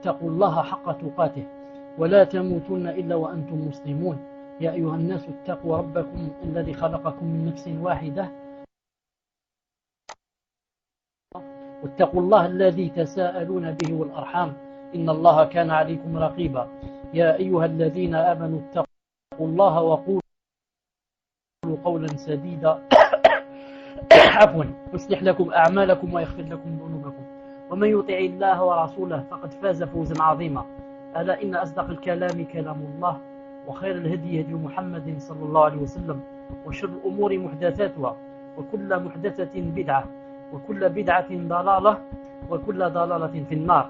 واتقوا الله حق تقاته ولا تموتن إلا وأنتم مسلمون يا أيها الناس اتقوا ربكم الذي خلقكم من نفس واحدة واتقوا الله الذي تساءلون به والأرحام إن الله كان عليكم رقيبا يا أيها الذين آمنوا اتقوا الله وقولوا قولا سديدا عفوا يصلح لكم أعمالكم ويغفر لكم ذنوبكم ومن يطع الله ورسوله فقد فاز فوزا عظيما ألا إن أصدق الكلام كلام الله وخير الهدي هدي محمد صلى الله عليه وسلم وشر الأمور محدثاتها وكل محدثة بدعة وكل بدعة ضلالة وكل ضلالة في النار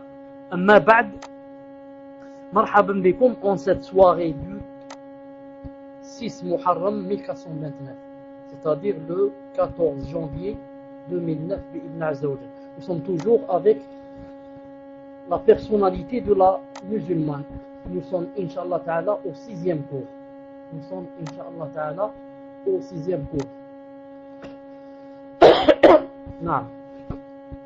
أما بعد مرحبا بكم en cette soirée du 6 Muharram 1429 c'est-à-dire le 14 janvier 2009 nous sommes toujours avec la personnalité de la musulmane. Nous sommes Inch'Allah Ta'ala au 6e cours. Nous sommes Inch'Allah Ta'ala au 6e cours. Non.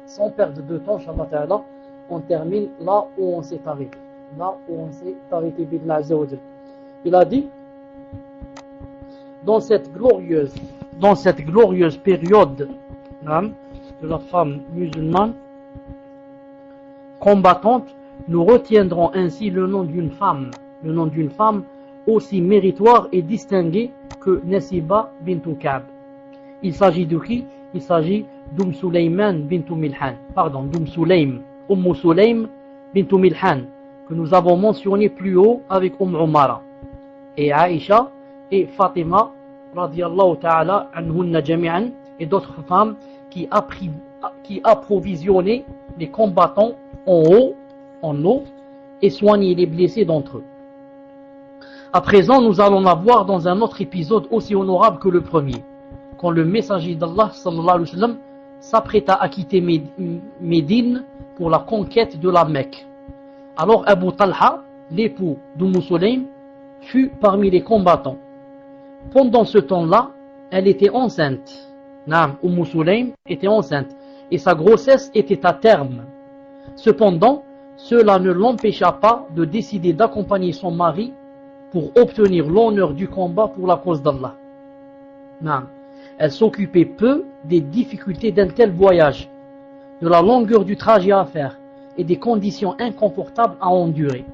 Sans perdre de temps, Inch'Allah Ta'ala, on termine là où on s'est arrêté. Là où on s'est arrêté, Bidna Azzawajal. Il a dit, dans cette glorieuse période de la femme musulmane combattante, nous retiendrons ainsi le nom d'une femme aussi méritoire et distinguée que Nasiba bint Ka'b. Il s'agit de qui? Il s'agit d'Umm Sulaym bint Milhan. Pardon, d'Umm Sulaym bint Milhan, que nous avons mentionné plus haut avec Umara. Et Aïcha et Fatima, radiyallahu ta'ala anhunna jami'an, et d'autres femmes qui approvisionnaient les combattants en eau et soignaient les blessés d'entre eux. À présent, nous allons la voir dans un autre épisode aussi honorable que le premier, quand le messager d'Allah sallallahu alayhi wa sallam s'apprêta à quitter Médine pour la conquête de la Mecque. Alors Abu Talha, l'époux d'Umm Sulaym, fut parmi les combattants. Pendant ce temps-là, elle était enceinte. Umm Sulaym était enceinte et sa grossesse était à terme. Cependant, cela ne l'empêcha pas de décider d'accompagner son mari pour obtenir l'honneur du combat pour la cause d'Allah. Elle s'occupait peu des difficultés d'un tel voyage, de la longueur du trajet à faire et des conditions inconfortables à endurer.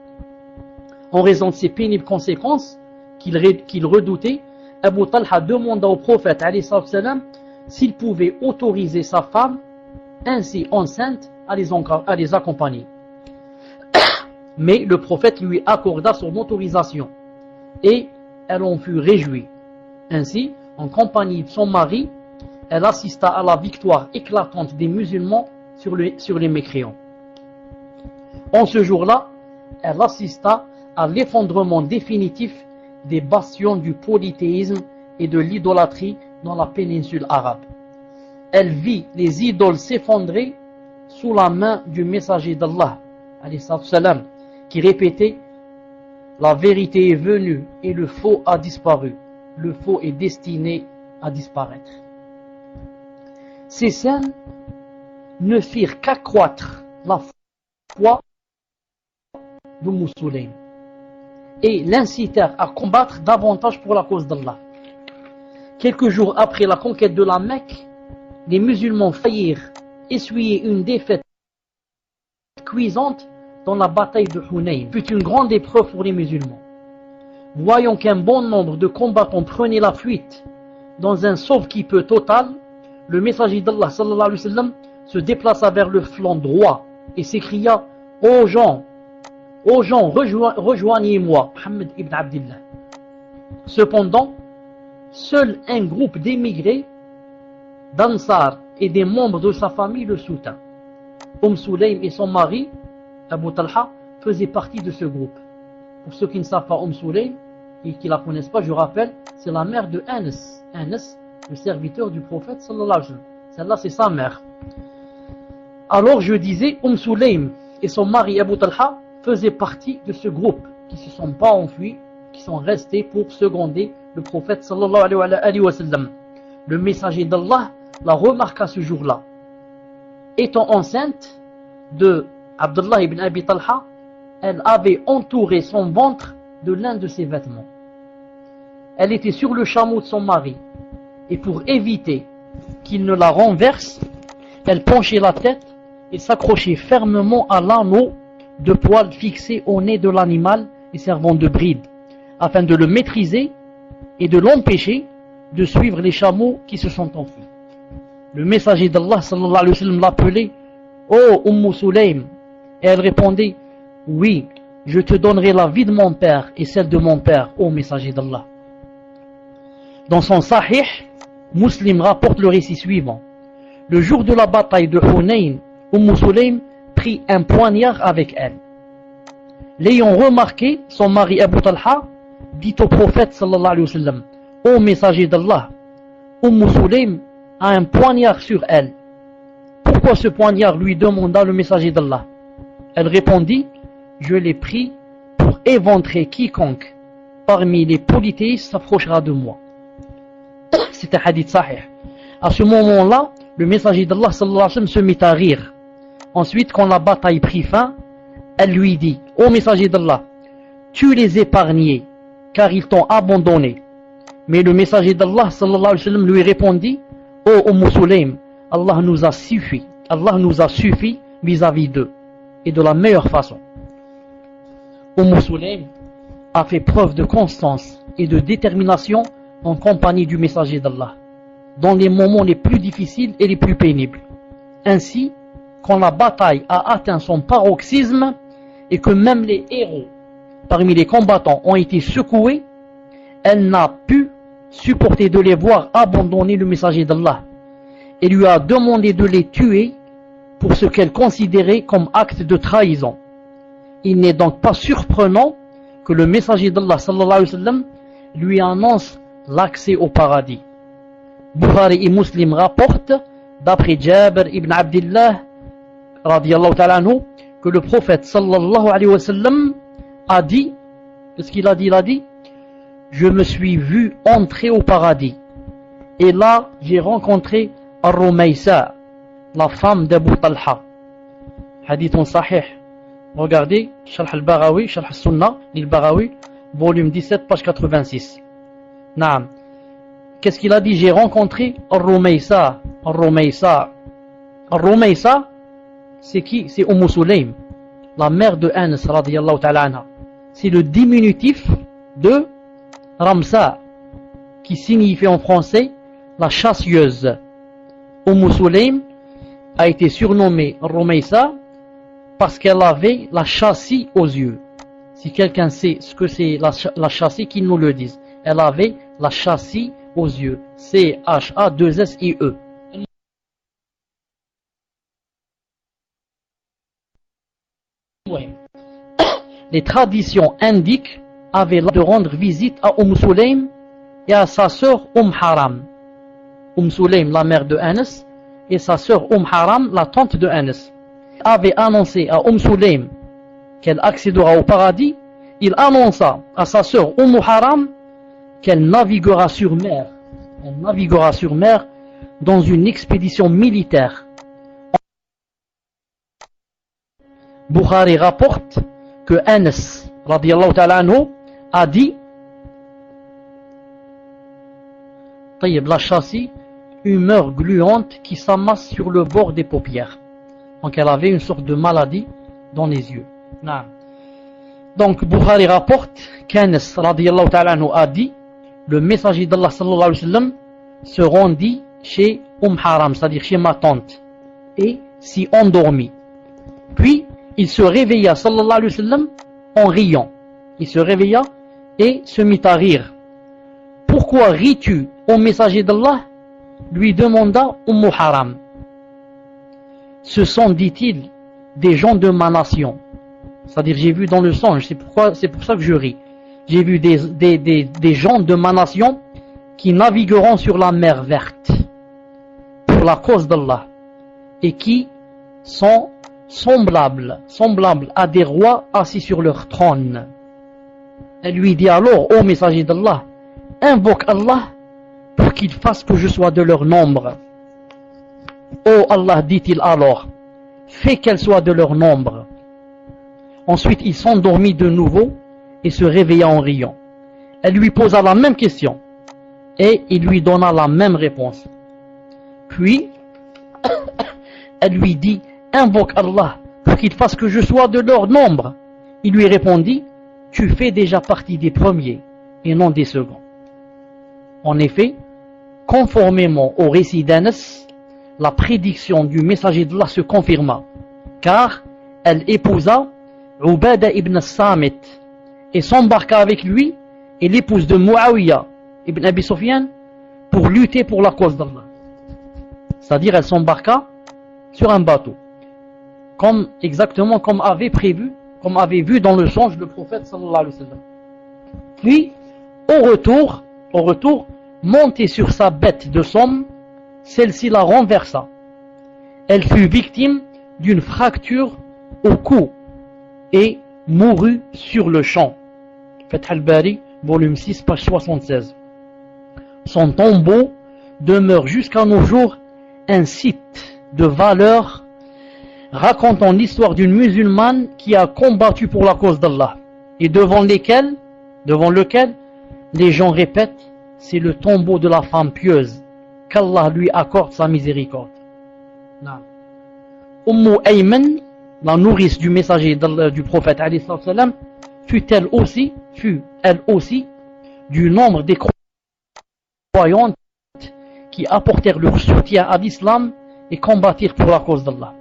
En raison de ces pénibles conséquences qu'il redoutait, Abu Talha demanda au prophète alayhi salam s'il pouvait autoriser sa femme ainsi enceinte à les accompagner. Mais le prophète lui accorda son autorisation et elle en fut réjouie. Ainsi, en compagnie de son mari, elle assista à la victoire éclatante des musulmans sur les mécréants. En ce jour-là, elle assista à l'effondrement définitif des bastions du polythéisme et de l'idolâtrie dans la péninsule arabe. Elle vit les idoles s'effondrer sous la main du messager d'Allah, qui répétait « La vérité est venue et le faux a disparu. Le faux est destiné à disparaître. » Ces scènes ne firent qu'accroître la foi d'Umm Sulaym et l'incitèrent à combattre davantage pour la cause d'Allah. Quelques jours après la conquête de la Mecque, les musulmans faillirent essuyer une défaite cuisante dans la bataille de Hunayn. Fut une grande épreuve pour les musulmans. Voyant qu'un bon nombre de combattants prenaient la fuite dans un sauve-qui-peut total, le messager d'Allah sallallahu alayhi wa sallam se déplaça vers le flanc droit et s'écria « Ô gens, rejoignez-moi, Muhammad ibn Abdillah. » Cependant, seul un groupe d'émigrés, d'Ansar et des membres de sa famille le soutint. Sulaym et son mari, Abu Talha, faisaient partie de ce groupe. Pour ceux qui ne savent pas Sulaym et qui ne la connaissent pas, je rappelle, c'est la mère de Anas. Anas, le serviteur du prophète sallallahu alayhi wa sallam. Celle-là, c'est sa mère. Alors je disais, Sulaym et son mari Abu Talha faisaient partie de ce groupe qui ne se sont pas enfuis, qui sont restés pour seconder le prophète sallallahu alayhi wa sallam. Le messager d'Allah la remarqua ce jour-là. Étant enceinte de Abdullah ibn Abi Talha, elle avait entouré son ventre de l'un de ses vêtements. Elle était sur le chameau de son mari, et pour éviter qu'il ne la renverse, elle penchait la tête et s'accrochait fermement à l'anneau de poils fixé au nez de l'animal et servant de bride, afin de le maîtriser et de l'empêcher de suivre les chameaux qui se sont enfuis. Le messager d'Allah sallallahu alayhi wa sallam l'appelait « Oh Sulaym » et elle répondait « Oui, je te donnerai la vie de mon père et celle de mon père, ô messager d'Allah. » Dans son Sahih, Muslim rapporte le récit suivant. Le jour de la bataille de Hunayn, Sulaym prit un poignard avec elle. L'ayant remarqué, son mari Abu Talha dit au prophète sallallahu alayhi wa sallam, ô messager d'Allah, Sulaym a un poignard sur elle. Pourquoi ce poignard, lui demanda le messager d'Allah. Elle répondit, je l'ai pris pour éventrer quiconque parmi les polythéistes s'approchera de moi. C'est un hadith sahih. À ce moment-là, le messager d'Allah sallallahu alayhi wa sallam se mit à rire. Ensuite, quand la bataille prit fin, elle lui dit, ô messager d'Allah, tu les épargnés, car ils t'ont abandonné. Mais le messager d'Allah sallallahu alayhi wa sallam lui répondit, ô Sulaym, Allah nous a suffi vis-à-vis d'eux, et de la meilleure façon. Sulaym a fait preuve de constance et de détermination en compagnie du messager d'Allah, dans les moments les plus difficiles et les plus pénibles. Ainsi, quand la bataille a atteint son paroxysme et que même les héros parmi les combattants ont été secoués, elle n'a pu supporter de les voir abandonner le messager d'Allah et lui a demandé de les tuer pour ce qu'elle considérait comme acte de trahison. Il n'est donc pas surprenant que le messager d'Allah sallallahu alayhi wa sallam lui annonce l'accès au paradis. Bukhari et Muslim rapportent, d'après Jabir ibn Abdillah radiyallahu ta'ala anhu, que le prophète sallallahu alayhi wa sallam a dit, qu'est-ce qu'il a dit? Il a dit, je me suis vu entrer au paradis et là j'ai rencontré Ar-Rumaysa, la femme d'Abu Talha. Hadith sahih. Regardez, Sharh al-Baghawi, Sharh al-Sunnah, al-Baghawi, volume 17, page 86. Naam. Qu'est-ce qu'il a dit? J'ai rencontré Ar-Rumaysa. Ar-Rumaysa. Ar-Rumaysa, c'est qui? C'est Sulaym, la mère de Anas radiyallahu ta'ala anha. C'est le diminutif de Ramsa, qui signifie en français la chassieuse. Sulaym a été surnommée Rumaysa parce qu'elle avait la chassie aux yeux. Si quelqu'un sait ce que c'est la chassie, qu'il nous le dise. Elle avait la chassie aux yeux. C-H-A-2-S-I-E. Les traditions indiques avaient de rendre visite à Sulaym et à sa sœur Haram. Sulaym, la mère de Anas, et sa sœur Haram, la tante de Anas, avait annoncé à Sulaym qu'elle accédera au paradis. Il annonça à sa sœur Haram qu'elle naviguera sur mer. Elle naviguera sur mer dans une expédition militaire. Bukhari rapporte que Anas radiyallahu ta'ala anhu a dit, la chassie, humeur gluante qui s'amasse sur le bord des paupières. Donc elle avait une sorte de maladie dans les yeux. Donc Bukhari rapporte qu'Anas radiyallahu ta'ala anhu a dit, le messager d'Allah sallallahu alayhi wa sallam se rendit chez Haram, c'est-à-dire chez ma tante, et s'y endormit. Puis il se réveilla sallallahu alayhi wa sallam en riant. Il se réveilla et se mit à rire. Pourquoi ris-tu, ô messager d'Allah? Lui demanda Haram. Ce sont, dit-il, des gens de ma nation. C'est-à-dire, j'ai vu dans le songe, c'est pour ça que je ris. J'ai vu des gens de ma nation qui navigueront sur la mer verte pour la cause d'Allah et qui sont semblables à des rois assis sur leur trône. Elle lui dit alors, ô messager d'Allah, invoque Allah pour qu'il fasse que je sois de leur nombre. Ô Allah, dit-il alors, fais qu'elle soit de leur nombre. Ensuite, il s'endormit de nouveau et se réveilla en riant. Elle lui posa la même question et il lui donna la même réponse. Puis, elle lui dit, invoque Allah pour qu'il fasse que je sois de leur nombre. Il lui répondit, tu fais déjà partie des premiers et non des seconds. En effet, conformément au récit d'Anas, la prédiction du messager d'Allah se confirma, car elle épousa Ubada ibn Samit et s'embarqua avec lui et l'épouse de Muawiyah ibn Abi Sufyan pour lutter pour la cause d'Allah. C'est-à-dire, elle s'embarqua sur un bateau, exactement comme avait prévu, comme avait vu dans le songe le prophète sallallahu alayhi wa sallam. Puis, au retour, montée sur sa bête de somme, celle-ci la renversa. Elle fut victime d'une fracture au cou et mourut sur le champ. Fath al-Bari, volume 6, page 76. Son tombeau demeure jusqu'à nos jours un site de valeur racontant l'histoire d'une musulmane qui a combattu pour la cause d'Allah et devant lequel les gens répètent, c'est le tombeau de la femme pieuse, qu'Allah lui accorde sa miséricorde. Ayman, la nourrice du messager du prophète alayhi salam, fut elle aussi du nombre des croyantes qui apportèrent leur soutien à l'islam et combattirent pour la cause d'Allah.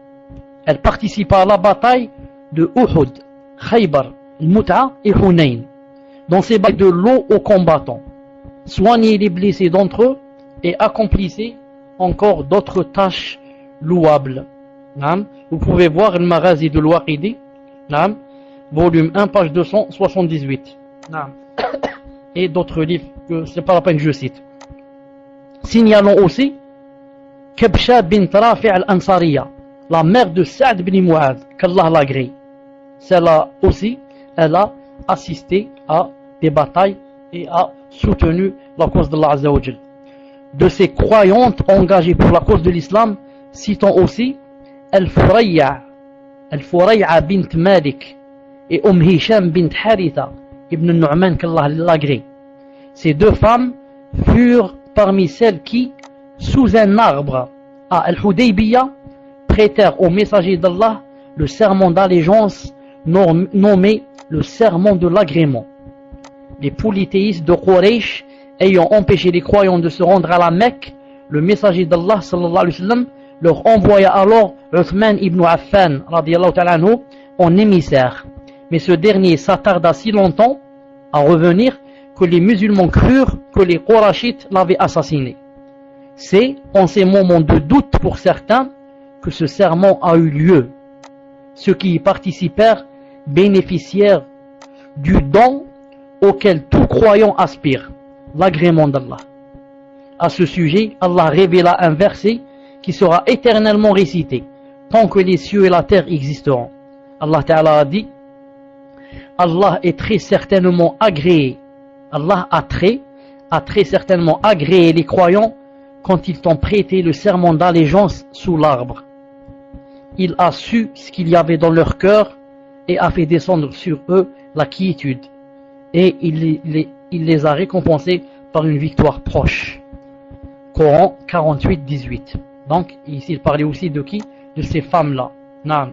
Elle participa à la bataille de Uhud, Khaybar, Muta et Hunayn. Dans ces batailles de l'eau aux combattants, soignait les blessés d'entre eux et accomplissait encore d'autres tâches louables. Vous pouvez voir le Maghazi de l'Waqidi, volume 1, page 278. Et d'autres livres que c'est pas la peine que je cite. Signalons aussi Kabsha bint Rafi' al-Ansariya, la mère de Sa'd bin Mu'adh, qu'Allah l'agrée. Celle-là aussi, elle a assisté à des batailles et a soutenu la cause d'Allah Azza wa Jal. De ces croyantes engagées pour la cause de l'islam, citons aussi Al-Furay'a bint Malik et Hisham bint Haritha ibn Nu'man, qu'Allah l'agrée. Ces deux femmes furent parmi celles qui, sous un arbre à Al-Hudaybiyah, prêtèrent au messager d'Allah le serment d'allégeance nommé le serment de l'agrément. Les polythéistes de Quraysh ayant empêché les croyants de se rendre à la Mecque, le messager d'Allah sallallahu alayhi wa sallam leur envoya alors Uthman ibn Affan radiyallahu ta'ala anhu en émissaire. Mais ce dernier s'attarda si longtemps à revenir que les musulmans crurent que les Qurashites l'avaient assassiné. C'est en ces moments de doute pour certains que ce serment a eu lieu. Ceux qui y participèrent bénéficièrent du don auquel tout croyant aspire, l'agrément d'Allah. À ce sujet, Allah révéla un verset qui sera éternellement récité tant que les cieux et la terre existeront. Allah Ta'ala a dit, Allah est très certainement agréé. Allah a très certainement agréé les croyants quand ils t'ont prêté le serment d'allégeance sous l'arbre. Il a su ce qu'il y avait dans leur cœur et a fait descendre sur eux la quiétude. Et il les a récompensés par une victoire proche. Coran 48, 18. Donc, ici, il parlait aussi de qui? De ces femmes-là. Naam.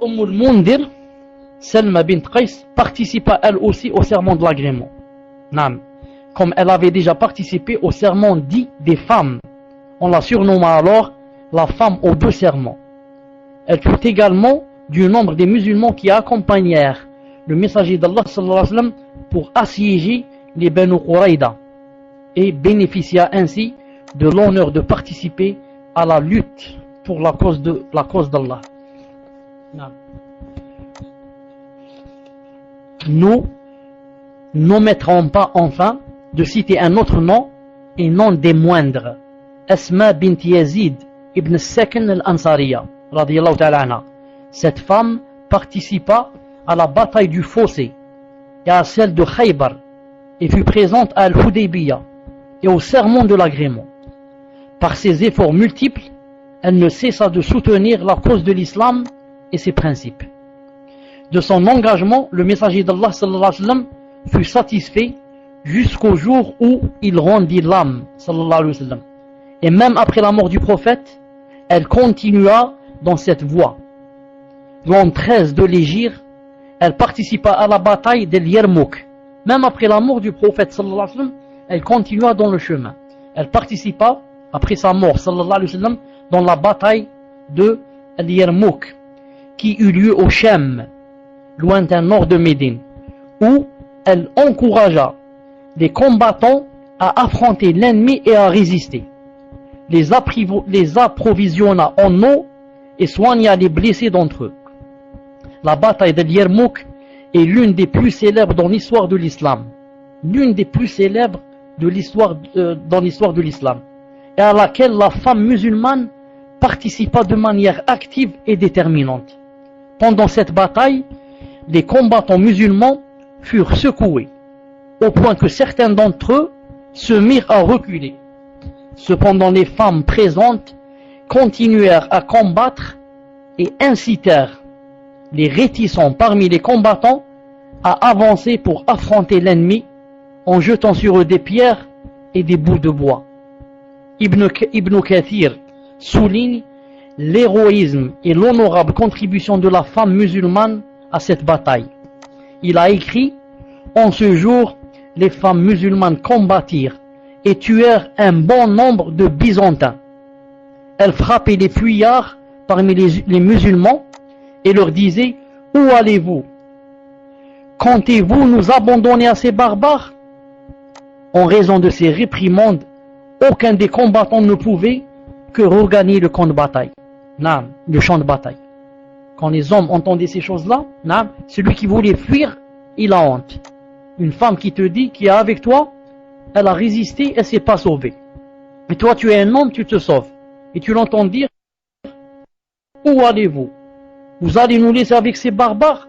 Al-Mundir, Salma bint Qais, participa elle aussi au serment de l'agrément. Naam. Comme elle avait déjà participé au serment dit des femmes. On la surnomma alors la femme aux deux serments. Elle fut également du nombre des musulmans qui accompagnèrent le messager d'Allah sallallahu alayhi wa sallam pour assiéger les Banu Qurayda et bénéficia ainsi de l'honneur de participer à la lutte pour la cause d'Allah. Nous n'omettrons pas enfin de citer un autre nom et non des moindres, Asma bint Yazid ibn Sakan al-Ansariya radiyallahu ta'ala anha. Cette femme participa à la bataille du Fossé et à celle de Khaybar et fut présente à Al-Hudaybiyah et au serment de l'agrément. Par ses efforts multiples, elle ne cessa de soutenir la cause de l'islam et ses principes. De son engagement, le messager d'Allah sallallahu alayhi wa sallam fut satisfait jusqu'au jour où il rendit l'âme sallallahu alayhi wa sallam. Et même après la mort du prophète, elle continua dans cette voie. L'an 13 de l'Hégire, elle participa à la bataille d'El Yarmouk. Même après la mort du prophète sallallahu alayhi wa sallam, elle continua dans le chemin. Elle participa, après sa mort sallallahu alayhi wa sallam, dans la bataille de El Yarmouk, qui eut lieu au Shem, lointain nord de Médine, où elle encouragea les combattants à affronter l'ennemi et à résister. Les approvisionna en eau et soigna les blessés d'entre eux. La bataille de Yarmouk est l'une des plus célèbres dans l'histoire de l'islam. L'une des plus célèbres de l'histoire, dans l'histoire de l'islam. Et à laquelle la femme musulmane participa de manière active et déterminante. Pendant cette bataille, les combattants musulmans furent secoués, au point que certains d'entre eux se mirent à reculer. Cependant, les femmes présentes continuèrent à combattre et incitèrent les réticents parmi les combattants à avancer pour affronter l'ennemi en jetant sur eux des pierres et des bouts de bois. Ibn Kathir souligne l'héroïsme et l'honorable contribution de la femme musulmane à cette bataille. Il a écrit: en ce jour, les femmes musulmanes combattirent et tuèrent un bon nombre de Byzantins. Elles frappaient les fuyards parmi les musulmans et leur disaient: où allez-vous? Comptez-vous nous abandonner à ces barbares? En raison de ces réprimandes, aucun des combattants ne pouvait que regagner le camp de bataille. Le champ de bataille. Quand les hommes entendaient ces choses-là, celui qui voulait fuir, il a honte. Une femme qui te dit, qui est avec toi, elle a résisté, elle ne s'est pas sauvée. Mais toi, tu es un homme, tu te sauves. Et tu l'entends dire: où allez-vous? Vous allez nous laisser avec ces barbares?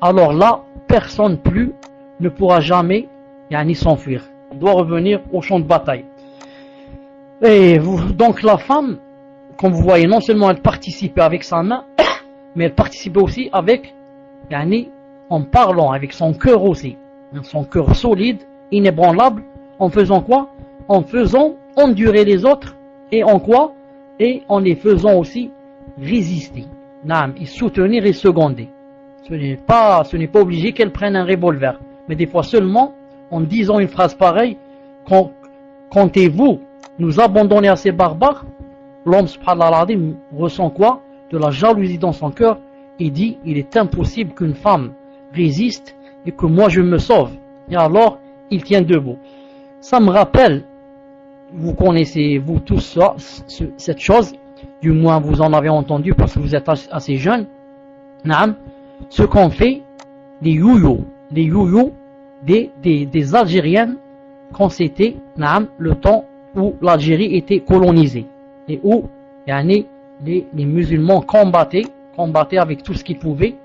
Alors là, personne plus ne pourra jamais ni s'enfuir. Il doit revenir au champ de bataille. Et donc la femme, comme vous voyez, non seulement elle participait avec sa main, mais elle participait aussi avec, en parlant, avec son cœur aussi. Son cœur solide, inébranlable, en faisant quoi? En faisant endurer les autres, et en quoi? Et en les faisant aussi résister. Et soutenir et seconder. Ce n'est pas obligé qu'elle prenne un revolver, mais des fois seulement, en disant une phrase pareille: comptez-vous nous abandonner à ces barbares? L'homme subhanallah al-azim ressent quoi? De la jalousie dans son cœur et dit: il est impossible qu'une femme résiste et que moi je me sauve. Et alors il tient debout. Ça me rappelle, vous connaissez vous tous ça, cette chose, du moins vous en avez entendu parce que vous êtes assez jeunes, ce qu'ont fait les youyos des Algériennes quand c'était le temps où l'Algérie était colonisée et où les musulmans combattaient avec tout ce qu'ils pouvaient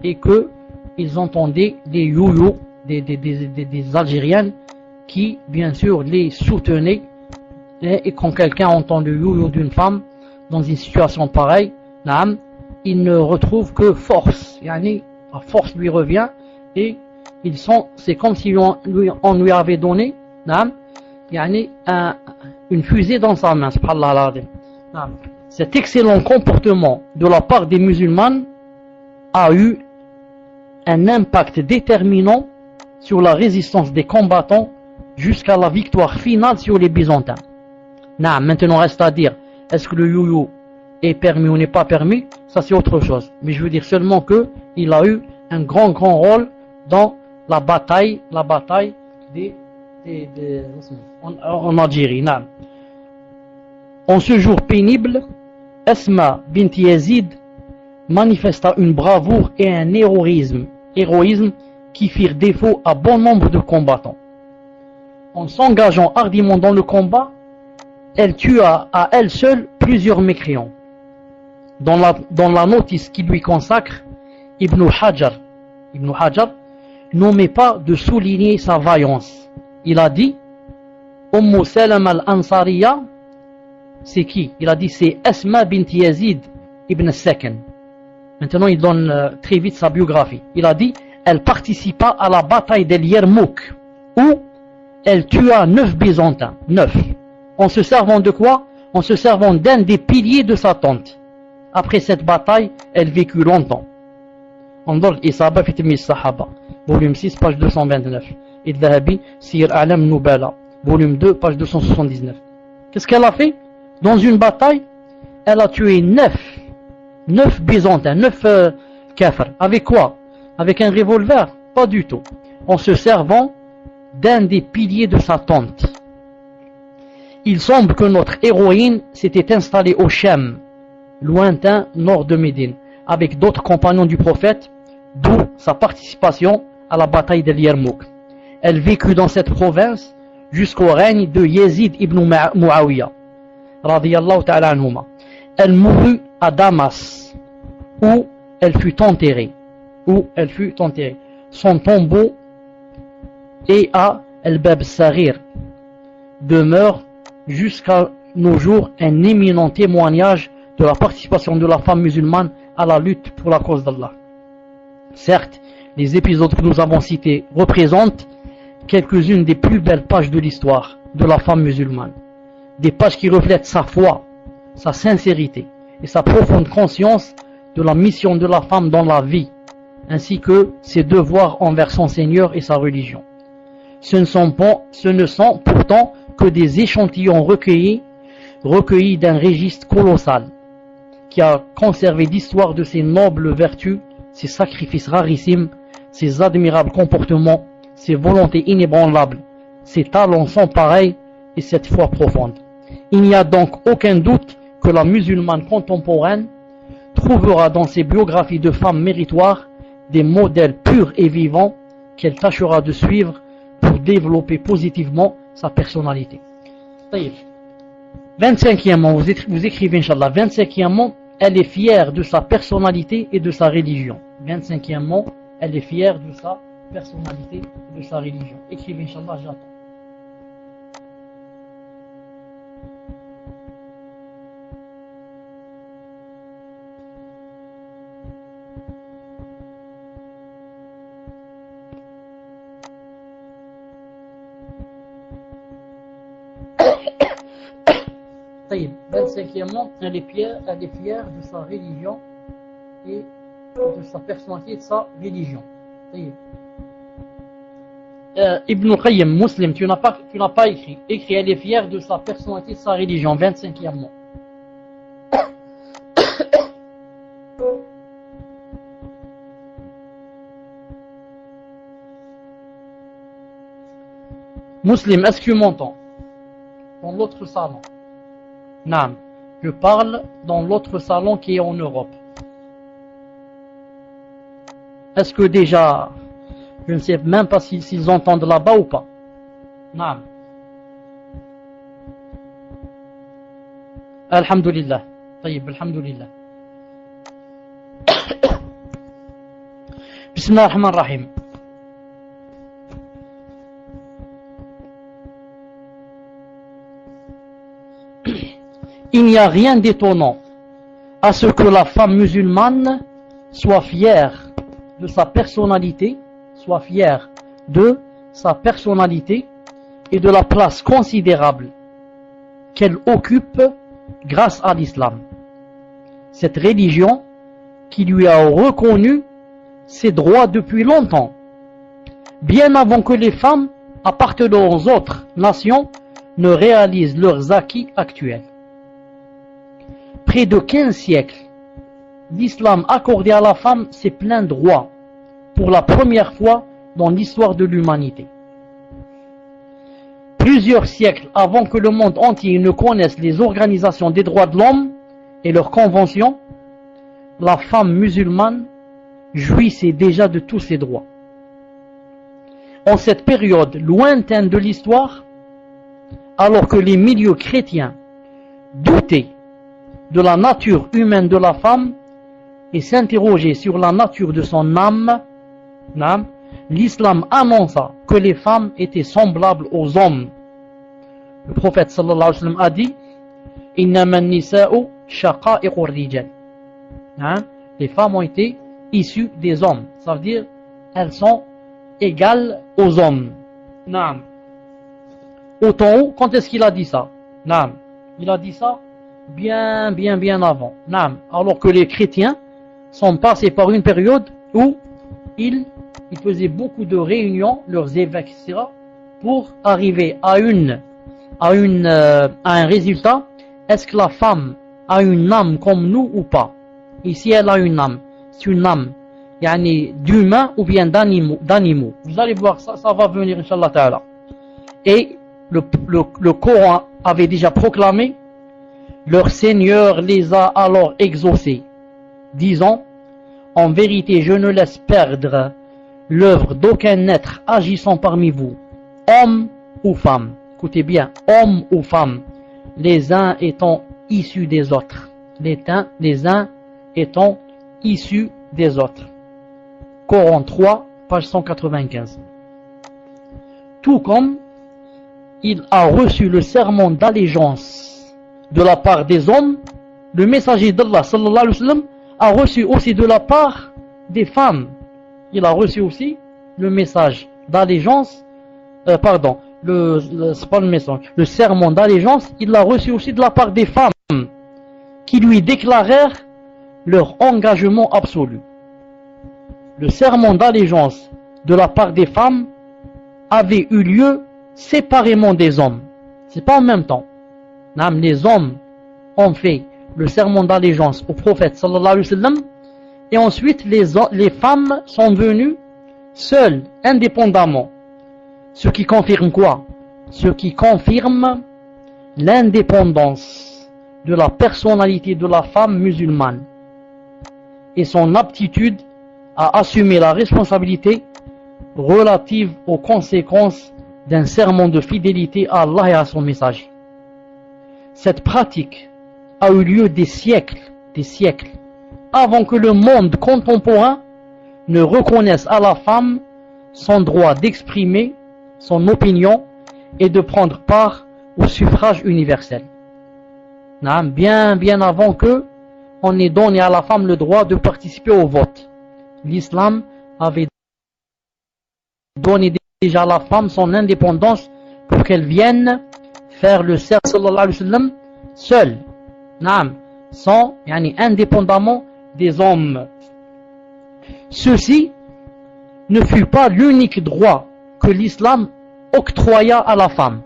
et qu'ils entendaient les youyos des Algériennes qui bien sûr les soutenaient. Et quand quelqu'un entend le yoyo d'une femme dans une situation pareille, il ne retrouve que force, la force lui revient et c'est comme si on lui avait donné une fusée dans sa main. Cet excellent comportement de la part des musulmanes a eu un impact déterminant sur la résistance des combattants jusqu'à la victoire finale sur les Byzantins. Maintenant reste à dire, est-ce que le yoyo est permis ou n'est pas permis? Ça c'est autre chose. Mais je veux dire seulement qu'il a eu un grand rôle dans la bataille en Algérie. En ce jour pénible, Asma bint Yazid manifesta une bravoure et un héroïsme qui firent défaut à bon nombre de combattants. En s'engageant hardiment dans le combat, elle tua à elle seule plusieurs mécréants. Dans la notice qu'il lui consacre, Ibn Hajar n'omet pas de souligner sa vaillance. Il a dit: Salama al-Ansariya c'est qui? Il a dit c'est Asma bint Yazid ibn Sakan. Maintenant il donne très vite sa biographie. Il a dit elle participa à la bataille d'El Yarmouk où elle tua 9 Byzantins. 9. En se servant de quoi? En se servant d'un des piliers de sa tente. Après cette bataille, elle vécut longtemps. انظر الإصابة في تمييز الصحابة volume 6 page 229 et الذهبي سير أعلام النبلاء volume 2 page 279. Qu'est-ce qu'elle a fait? Dans une bataille, elle a tué 9 Byzantins, 9 kafrs. Avec quoi? Avec un revolver? Pas du tout. En se servant d'un des piliers de sa tente. Il semble que notre héroïne s'était installée au Sham, lointain nord de Médine, avec d'autres compagnons du prophète, d'où sa participation à la bataille d'El Yarmouk. Elle vécut dans cette province jusqu'au règne de Yazid ibn Muawiyah, radiyallahu ta'ala anhuma. Elle mourut à Damas, où elle fut enterrée. Son tombeau est à El-Bab Saghir, demeure jusqu'à nos jours un éminent témoignage de la participation de la femme musulmane à la lutte pour la cause d'Allah. Certes, les épisodes que nous avons cités représentent quelques-unes des plus belles pages de l'histoire de la femme musulmane. Des pages qui reflètent sa foi, sa sincérité et sa profonde conscience de la mission de la femme dans la vie, ainsi que ses devoirs envers son Seigneur et sa religion. Ce ne sont pourtant que des échantillons recueillis d'un registre colossal, qui a conservé l'histoire de ses nobles vertus, ses sacrifices rarissimes, ses admirables comportements, ses volontés inébranlables, ses talents sans pareil et cette foi profonde. Il n'y a donc aucun doute que la musulmane contemporaine trouvera dans ses biographies de femmes méritoires des modèles purs et vivants qu'elle tâchera de suivre pour développer positivement sa personnalité. 25e, vous écrivez Inch'Allah, 25e, elle est fière de sa personnalité et de sa religion. 25e, elle est fière de sa personnalité et de sa religion. Écrivez Inch'Allah, j'attends. طيب 25e, elle est fière de sa religion et de sa personnalité et de sa religion. طيب. Ibn Qayyim, Muslim, tu n'as pas écrit. Elle est fière de sa personnalité et de sa religion. 25e. Muslim, est-ce que tu m'entends? Dans l'autre salon. Non, je parle dans l'autre salon qui est en Europe. Est-ce que déjà, je ne sais même pas s'ils entendent là-bas ou pas. Non. Alhamdulillah. طيب, alhamdulillah. Bismillah ar-Rahman ar-Rahim. Il n'y a rien d'étonnant à ce que la femme musulmane soit fière de sa personnalité, et de la place considérable qu'elle occupe grâce à l'islam. Cette religion qui lui a reconnu ses droits depuis longtemps, bien avant que les femmes appartenant aux autres nations ne réalisent leurs acquis actuels. Près de 15 siècles, l'islam accordait à la femme ses pleins droits pour la première fois dans l'histoire de l'humanité. Plusieurs siècles avant que le monde entier ne connaisse les organisations des droits de l'homme et leurs conventions, la femme musulmane jouissait déjà de tous ses droits. En cette période lointaine de l'histoire, alors que les milieux chrétiens doutaient de la nature humaine de la femme et s'interrogeaient sur la nature de son âme, l'islam annonça que les femmes étaient semblables aux hommes. Le prophète sallallahu alayhi wa sallam a dit: إنما النساء شقائق الرجال. Les femmes ont été issues des hommes. Ça veut dire elles sont égales aux hommes. Naam. Autant où, quand est-ce qu'il a dit ça? Naam. Il a dit ça bien avant. Naam. Alors que les chrétiens sont passés par une période où ils faisaient beaucoup de réunions, leurs évêques, etc., pour arriver à un résultat. Est-ce que la femme a une âme comme nous ou pas? Ici, elle a une âme. C'est une âme d'humains ou bien d'animaux. Vous allez voir, ça va venir, Inch'Allah Ta'ala. Et le Coran avait déjà proclamé, leur Seigneur les a alors exaucés, disant, en vérité, je ne laisse perdre l'œuvre d'aucun être agissant parmi vous, homme ou femme. Écoutez bien, homme ou femme, les uns étant issus des autres. Les uns étant issus des autres. Coran 3, page 195. Tout comme il a reçu le serment d'allégeance de la part des hommes, le messager d'Allah sallallahu alayhi wa sallam a reçu aussi de la part des femmes. Il a reçu aussi le message d'allégeance, c'est pas le message, le serment d'allégeance, il l'a reçu aussi de la part des femmes qui lui déclarèrent leur engagement absolu. Le serment d'allégeance de la part des femmes avait eu lieu séparément des hommes. C'est pas en même temps. Les hommes ont fait le serment d'allégeance au prophète sallallahu alayhi wa sallam, et ensuite les femmes sont venues seules, indépendamment. Ce qui confirme quoi? Ce qui confirme l'indépendance de la personnalité de la femme musulmane et son aptitude à assumer la responsabilité relative aux conséquences d'un serment de fidélité à Allah et à son messager. Cette pratique a eu lieu des siècles, avant que le monde contemporain ne reconnaisse à la femme son droit d'exprimer son opinion et de prendre part au suffrage universel. Bien avant que on ait donné à la femme le droit de participer au vote. L'islam avait donné déjà à la femme son indépendance pour qu'elle vienne faire le serment sallallahu alayhi wa sallam seule, indépendamment des hommes. Ceci ne fut pas l'unique droit que l'islam octroya à la femme.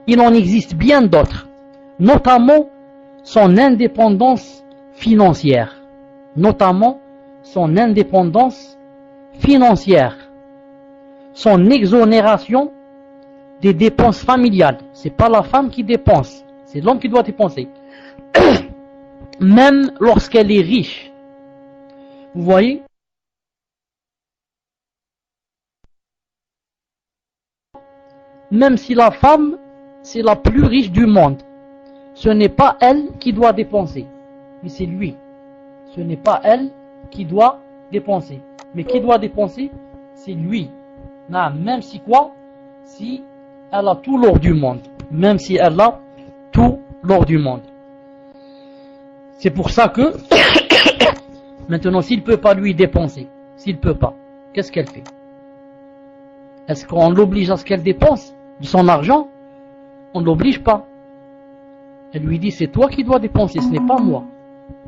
Il en existe bien d'autres, notamment son indépendance financière. Son exonération des dépenses familiales. C'est pas la femme qui dépense, c'est l'homme qui doit dépenser. Même lorsqu'elle est riche. Vous voyez? Même si la femme, c'est la plus riche du monde, ce n'est pas elle qui doit dépenser, mais c'est lui. Ce n'est pas elle qui doit dépenser, mais qui doit dépenser, c'est lui. Même si quoi? Si elle a tout l'or du monde. Même si elle a tout l'or du monde. C'est pour ça que, maintenant, s'il ne peut pas lui dépenser, s'il ne peut pas, qu'est-ce qu'elle fait? Est-ce qu'on l'oblige à ce qu'elle dépense de son argent? On ne l'oblige pas. Elle lui dit, c'est toi qui dois dépenser, ce n'est pas moi.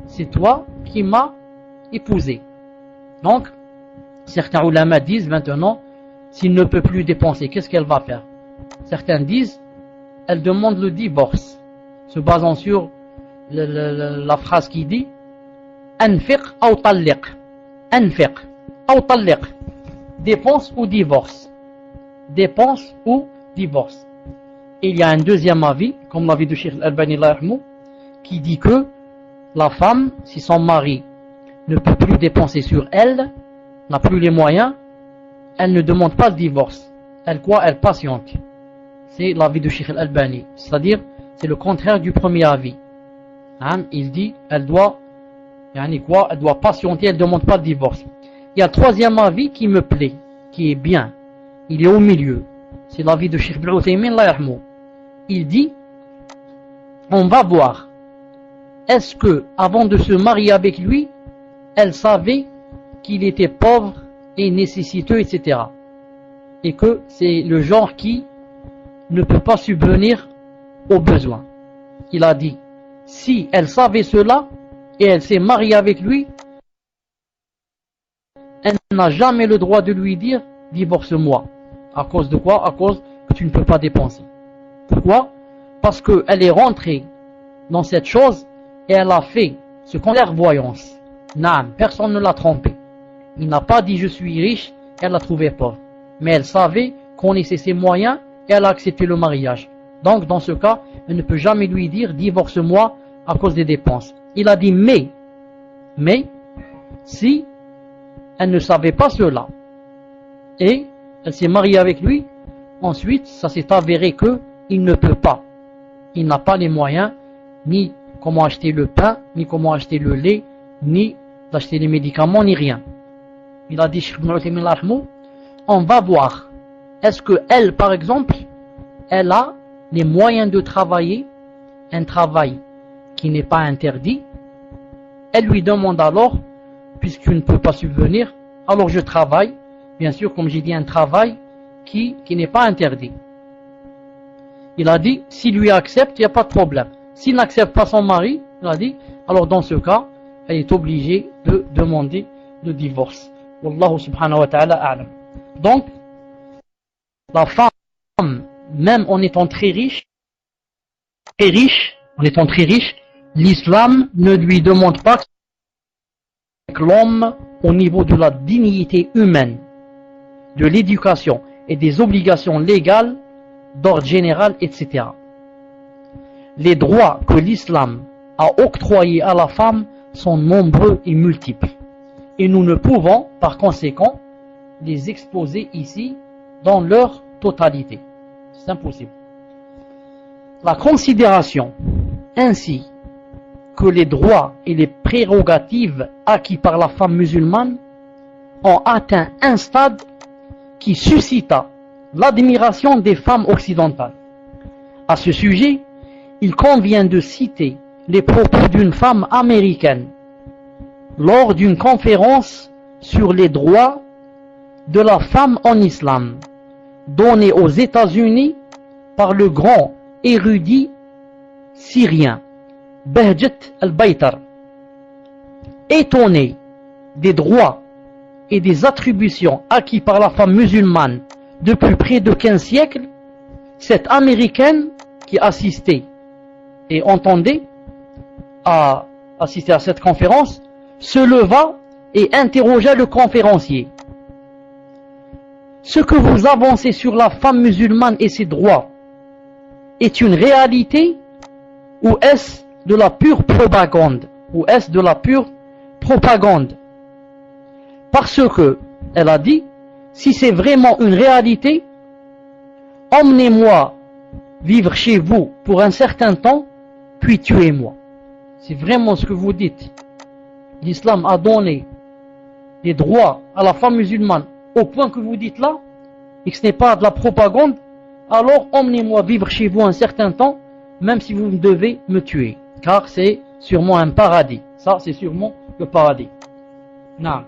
C'est toi qui m'as épousé. Donc, certains ulama disent maintenant, s'il ne peut plus dépenser, qu'est-ce qu'elle va faire? Certains disent, elle demande le divorce, se basant sur la phrase qui dit Anfiq ou talliq. Anfiq ou talliq. Dépense ou divorce. Dépense ou divorce. Et il y a un deuxième avis, comme l'avis de Cheikh Al-Albani, qui dit que la femme, si son mari ne peut plus dépenser sur elle, n'a plus les moyens, elle ne demande pas le divorce. Elle patiente. C'est l'avis de Cheikh Al-Albani. C'est-à-dire, c'est le contraire du premier avis. Il dit, elle doit patienter, elle ne demande pas le divorce. Il y a un troisième avis qui me plaît, qui est bien. Il est au milieu. C'est l'avis de Cheikh Ibn Uthaymin, Allah yarhamou. Il dit, on va voir, est-ce que avant de se marier avec lui, elle savait qu'il était pauvre et nécessiteux, etc. Et que c'est le genre qui ne peut pas subvenir aux besoins. Il a dit, si elle savait cela et elle s'est mariée avec lui, elle n'a jamais le droit de lui dire divorce-moi. À cause de quoi? À cause que tu ne peux pas dépenser. Pourquoi? Parce qu'elle est rentrée dans cette chose et elle a fait ce qu'on l'air voyance. Non, personne ne l'a trompé. Il n'a pas dit je suis riche, elle l'a trouvé pauvre. Mais elle savait qu'on connaissait ses moyens et elle a accepté le mariage. Donc dans ce cas, elle ne peut jamais lui dire divorce-moi à cause des dépenses. Il a dit mais si elle ne savait pas cela et elle s'est mariée avec lui, ensuite ça s'est avéré que il ne peut pas. Il n'a pas les moyens ni comment acheter le pain, ni comment acheter le lait, ni d'acheter les médicaments, ni rien. Il a dit, on va voir, est-ce que elle, par exemple, elle a les moyens de travailler un travail qui n'est pas interdit. Elle lui demande alors, puisque tu ne peux pas subvenir, alors je travaille, bien sûr, comme j'ai dit, un travail qui n'est pas interdit. Il a dit, s'il lui accepte, il n'y a pas de problème. S'il n'accepte pas son mari, il a dit, alors dans ce cas, elle est obligée de demander le divorce. Wallahu subhanahu wa ta'ala a'lam. Donc, la femme, même en étant très riche, l'islam ne lui demande pas que l'homme, au niveau de la dignité humaine, de l'éducation et des obligations légales, d'ordre général, etc. Les droits que l'islam a octroyés à la femme sont nombreux et multiples. Et nous ne pouvons, par conséquent, les exposer ici dans leur totalité. C'est impossible. La considération ainsi que les droits et les prérogatives acquis par la femme musulmane ont atteint un stade qui suscita l'admiration des femmes occidentales. À ce sujet, il convient de citer les propos d'une femme américaine lors d'une conférence sur les droits de la femme en islam, donnée aux États-Unis par le grand érudit syrien Behjet al-Baytar. Étonné des droits et des attributions acquis par la femme musulmane depuis près de 15 siècles, cette américaine qui assistait et entendait à assister à cette conférence se leva et interrogea le conférencier. Ce que vous avancez sur la femme musulmane et ses droits est une réalité ou est-ce de la pure propagande? Parce que, elle a dit, si c'est vraiment une réalité, emmenez-moi vivre chez vous pour un certain temps, puis tuez-moi. C'est vraiment ce que vous dites. L'islam a donné des droits à la femme musulmane au point que vous dites là, et que ce n'est pas de la propagande, alors emmenez-moi vivre chez vous un certain temps, même si vous devez me tuer. Car c'est sûrement un paradis. Ça, c'est sûrement le paradis. Non.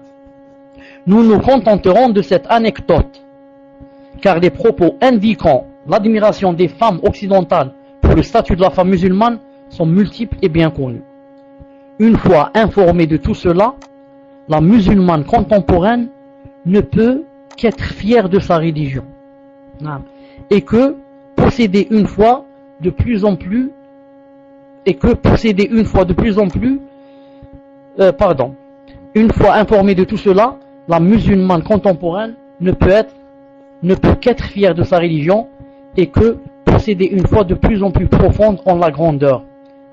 Nous nous contenterons de cette anecdote, car les propos indiquant l'admiration des femmes occidentales pour le statut de la femme musulmane sont multiples et bien connus. Une fois informée de tout cela, la musulmane contemporaine ne peut qu'être fière de sa religion. Et que posséder une foi de plus en plus une fois informée de tout cela, la musulmane contemporaine ne peut qu'être fière de sa religion et que posséder une foi de plus en plus profonde en la grandeur,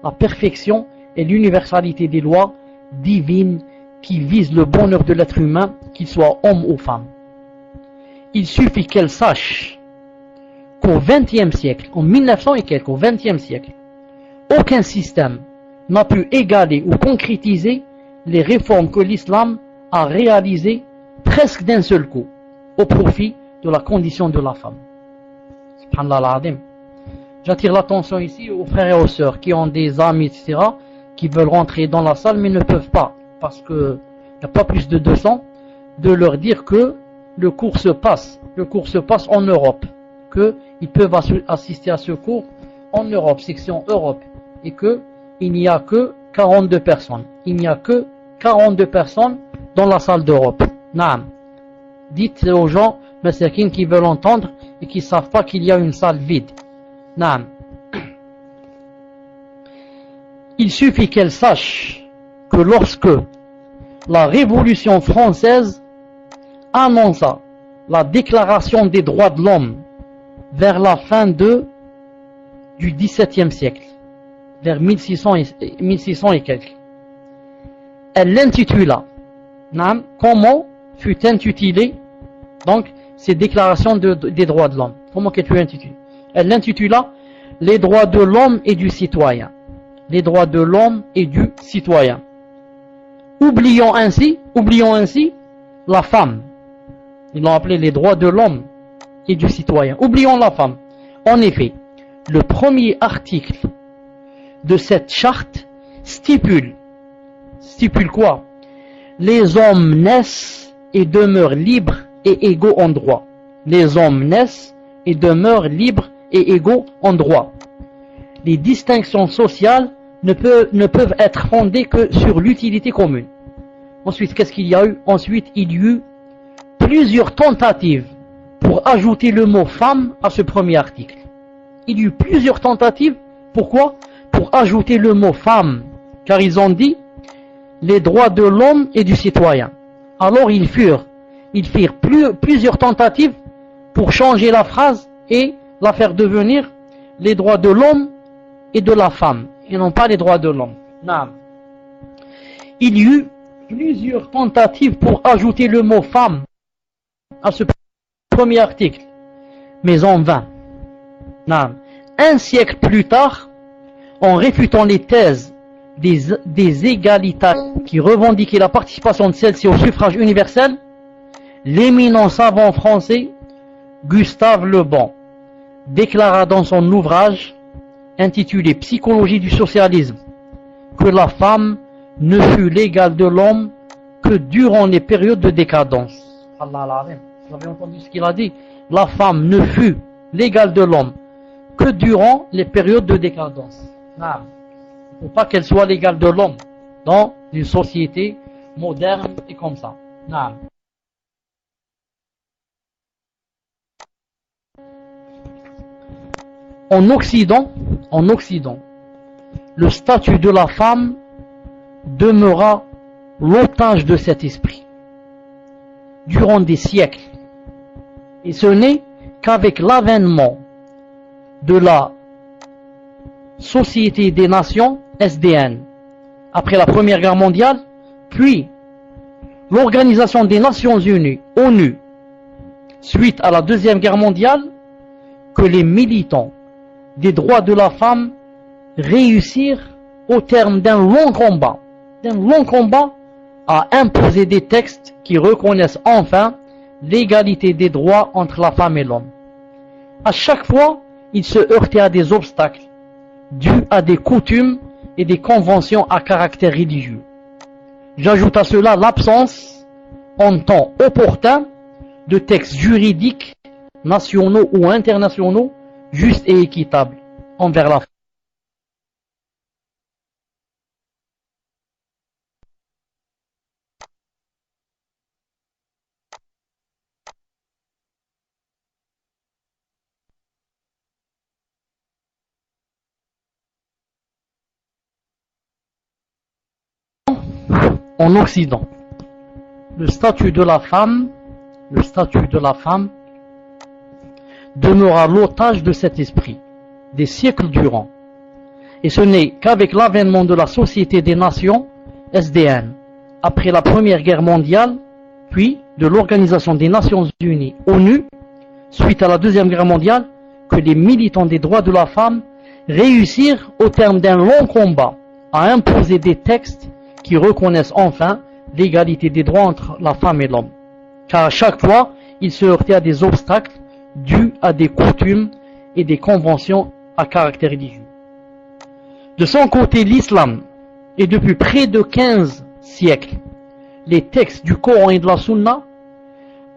la perfection et l'universalité des lois divines qui visent le bonheur de l'être humain, qu'il soit homme ou femme. Il suffit qu'elle sache qu'au XXe siècle, en 1900 et quelques, au XXe siècle, aucun système n'a pu égaler ou concrétiser les réformes que l'islam a réalisées presque d'un seul coup, au profit de la condition de la femme. Subhanallah al-Azim. J'attire l'attention ici aux frères et aux sœurs qui ont des amis, etc., qui veulent rentrer dans la salle mais ne peuvent pas, parce qu'il n'y a pas plus de 200, de leur dire que le cours se passe en Europe, qu'ils peuvent assister à ce cours en Europe, section Europe, et qu'il n'y a que 42 personnes. Il n'y a que 42 personnes dans la salle d'Europe. Naam. Dites aux gens, Massakin, qui veulent entendre et qui ne savent pas qu'il y a une salle vide. Naam. Il suffit qu'elles sachent que lorsque la Révolution française annonça la déclaration des droits de l'homme vers la fin du XVIIe siècle, vers 1600 et quelques, elle l'intitula. Comment fut intitulée donc ces déclarations des droits de l'homme? Comment qu'elle fut intitulée? Elle l'intitula Les droits de l'homme et du citoyen. Les droits de l'homme et du citoyen. Oublions ainsi la femme. Ils l'ont appelé les droits de l'homme et du citoyen. Oublions la femme. En effet, le premier article de cette charte stipule quoi? Les hommes naissent et demeurent libres et égaux en droit. Les hommes naissent et demeurent libres et égaux en droit. Les distinctions sociales ne peuvent être fondées que sur l'utilité commune. Ensuite, qu'est-ce qu'il y a eu? Ensuite, il y eut plusieurs tentatives pour ajouter le mot femme à ce premier article. Il y eut plusieurs tentatives. Pourquoi? Pour ajouter le mot femme. Car ils ont dit les droits de l'homme et du citoyen. Alors ils firent plusieurs tentatives pour changer la phrase et la faire devenir les droits de l'homme et de la femme, et non pas les droits de l'homme. Il y eut plusieurs tentatives pour ajouter le mot femme à ce premier article, mais en vain. Un siècle plus tard, en réfutant les thèses des égalitaires qui revendiquaient la participation de celles-ci au suffrage universel, l'éminent savant français Gustave Le Bon déclara dans son ouvrage intitulé Psychologie du socialisme que la femme ne fut l'égale de l'homme que durant les périodes de décadence. Allah, vous avez entendu ce qu'il a dit? La femme ne fut l'égale de l'homme que durant les périodes de décadence. Il ne faut pas qu'elle soit l'égale de l'homme dans une société moderne et comme ça. En Occident, le statut de la femme demeura l'otage de cet esprit durant des siècles. Et ce n'est qu'avec l'avènement de la Société des Nations, SDN, après la Première Guerre mondiale, puis l'Organisation des Nations Unies, ONU, suite à la Deuxième Guerre mondiale, que les militants des droits de la femme réussirent au terme d'un long combat à imposer des textes qui reconnaissent enfin l'égalité des droits entre la femme et l'homme. À chaque fois, ils se heurtaient à des obstacles dus à des coutumes et des conventions à caractère religieux. J'ajoute à cela l'absence, en temps opportun, de textes juridiques nationaux ou internationaux justes et équitables envers la femme. En Occident, le statut de la femme demeura l'otage de cet esprit des siècles durant. Et ce n'est qu'avec l'avènement de la Société des Nations, SDN, après la Première Guerre mondiale, puis de l'Organisation des Nations Unies, ONU, suite à la Deuxième Guerre mondiale, que les militants des droits de la femme réussirent, au terme d'un long combat, à imposer des textes qui reconnaissent enfin l'égalité des droits entre la femme et l'homme. Car à chaque fois, ils se heurtaient à des obstacles dus à des coutumes et des conventions à caractère religieux. De son côté, l'islam, et depuis près de 15 siècles, les textes du Coran et de la Sunna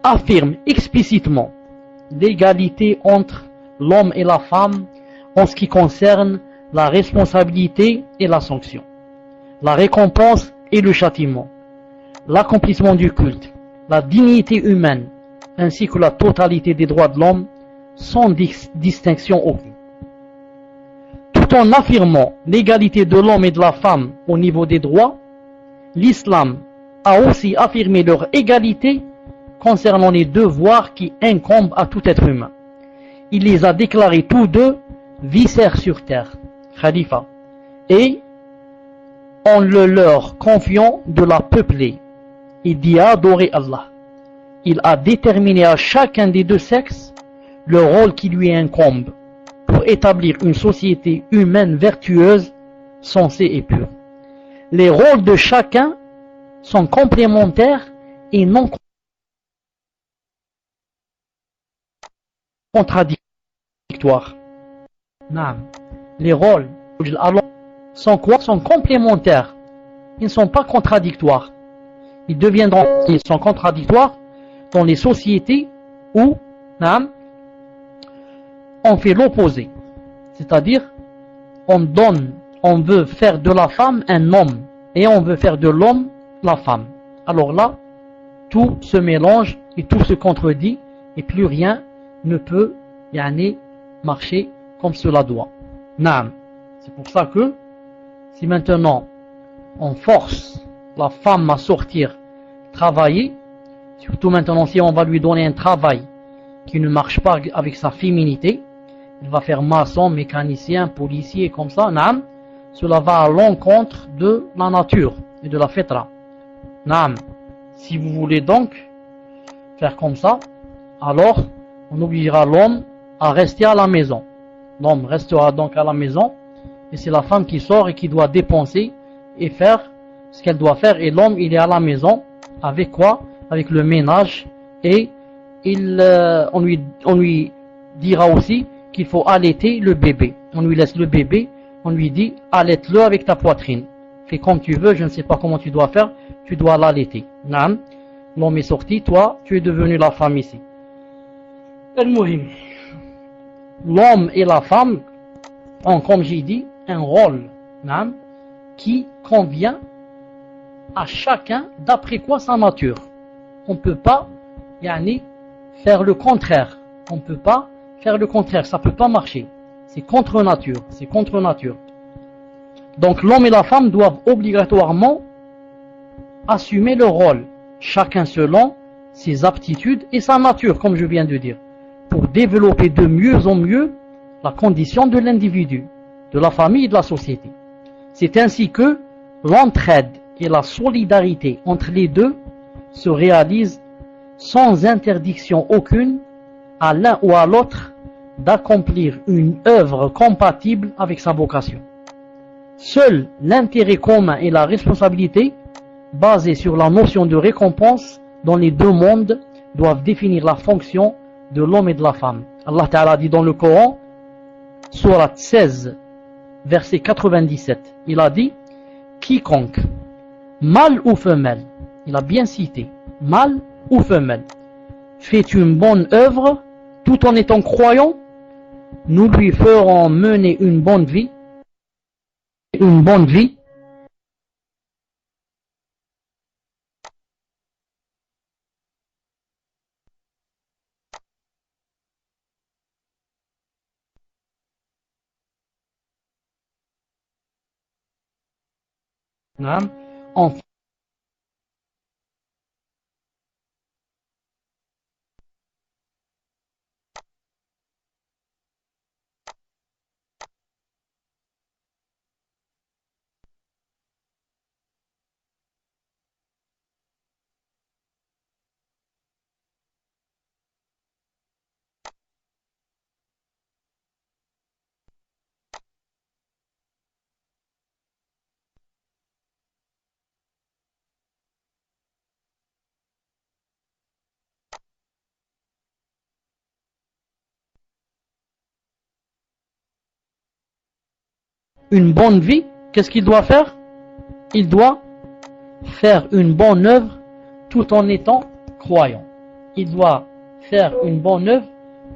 affirment explicitement l'égalité entre l'homme et la femme en ce qui concerne la responsabilité et la sanction, la récompense et le châtiment, l'accomplissement du culte, la dignité humaine, ainsi que la totalité des droits de l'homme, sans distinction aucune. Tout en affirmant l'égalité de l'homme et de la femme au niveau des droits, l'islam a aussi affirmé leur égalité concernant les devoirs qui incombent à tout être humain. Il les a déclarés tous deux vicaires sur terre, khalifa, et en le leur confiant de la peupler et d'y adorer Allah. Il a déterminé à chacun des deux sexes le rôle qui lui incombe pour établir une société humaine vertueuse, sensée et pure. Les rôles de chacun sont complémentaires et non contradictoires. Les rôles sont quoi? Sont complémentaires. Ils ne sont pas contradictoires. Ils sont contradictoires dans les sociétés où on fait l'opposé. C'est-à-dire, on veut faire de la femme un homme et on veut faire de l'homme la femme. Alors là, tout se mélange et tout se contredit et plus rien ne peut marcher comme cela doit. C'est pour ça que si maintenant on force la femme à sortir travailler, surtout maintenant si on va lui donner un travail qui ne marche pas avec sa féminité, il va faire maçon, mécanicien, policier comme ça, cela va à l'encontre de la nature et de la fitra. Si vous voulez donc faire comme ça, alors on obligera l'homme à rester à la maison. L'homme restera donc à la maison et c'est la femme qui sort et qui doit dépenser et faire ce qu'elle doit faire, et l'homme il est à la maison avec quoi? Avec le ménage, et on lui dira aussi qu'il faut allaiter le bébé. On lui laisse le bébé, on lui dit allaite-le avec ta poitrine, fais comme tu veux, je ne sais pas comment tu dois faire, tu dois l'allaiter. L'homme est sorti, toi tu es devenu la femme ici. L'homme et la femme ont, comme j'ai dit, un rôle qui convient à chacun d'après quoi sa nature. On ne peut pas faire le contraire. On ne peut pas faire le contraire, ça ne peut pas marcher. C'est contre nature, c'est contre nature. Donc l'homme et la femme doivent obligatoirement assumer leur rôle, chacun selon ses aptitudes et sa nature, comme je viens de dire, pour développer de mieux en mieux la condition de l'individu, de la famille et de la société. C'est ainsi que l'entraide et la solidarité entre les deux se réalisent sans interdiction aucune à l'un ou à l'autre d'accomplir une œuvre compatible avec sa vocation. Seul l'intérêt commun et la responsabilité, basée sur la notion de récompense dans les deux mondes, doivent définir la fonction de l'homme et de la femme. Allah Ta'ala dit dans le Coran, Surat 16, verset 97, il a dit, quiconque, mâle ou femelle, il a bien cité, mâle ou femelle, fait une bonne œuvre tout en étant croyant, nous lui ferons mener une bonne vie, une bonne vie, en une bonne vie, qu'est-ce qu'il doit faire? Il doit faire une bonne œuvre tout en étant croyant. Il doit faire une bonne œuvre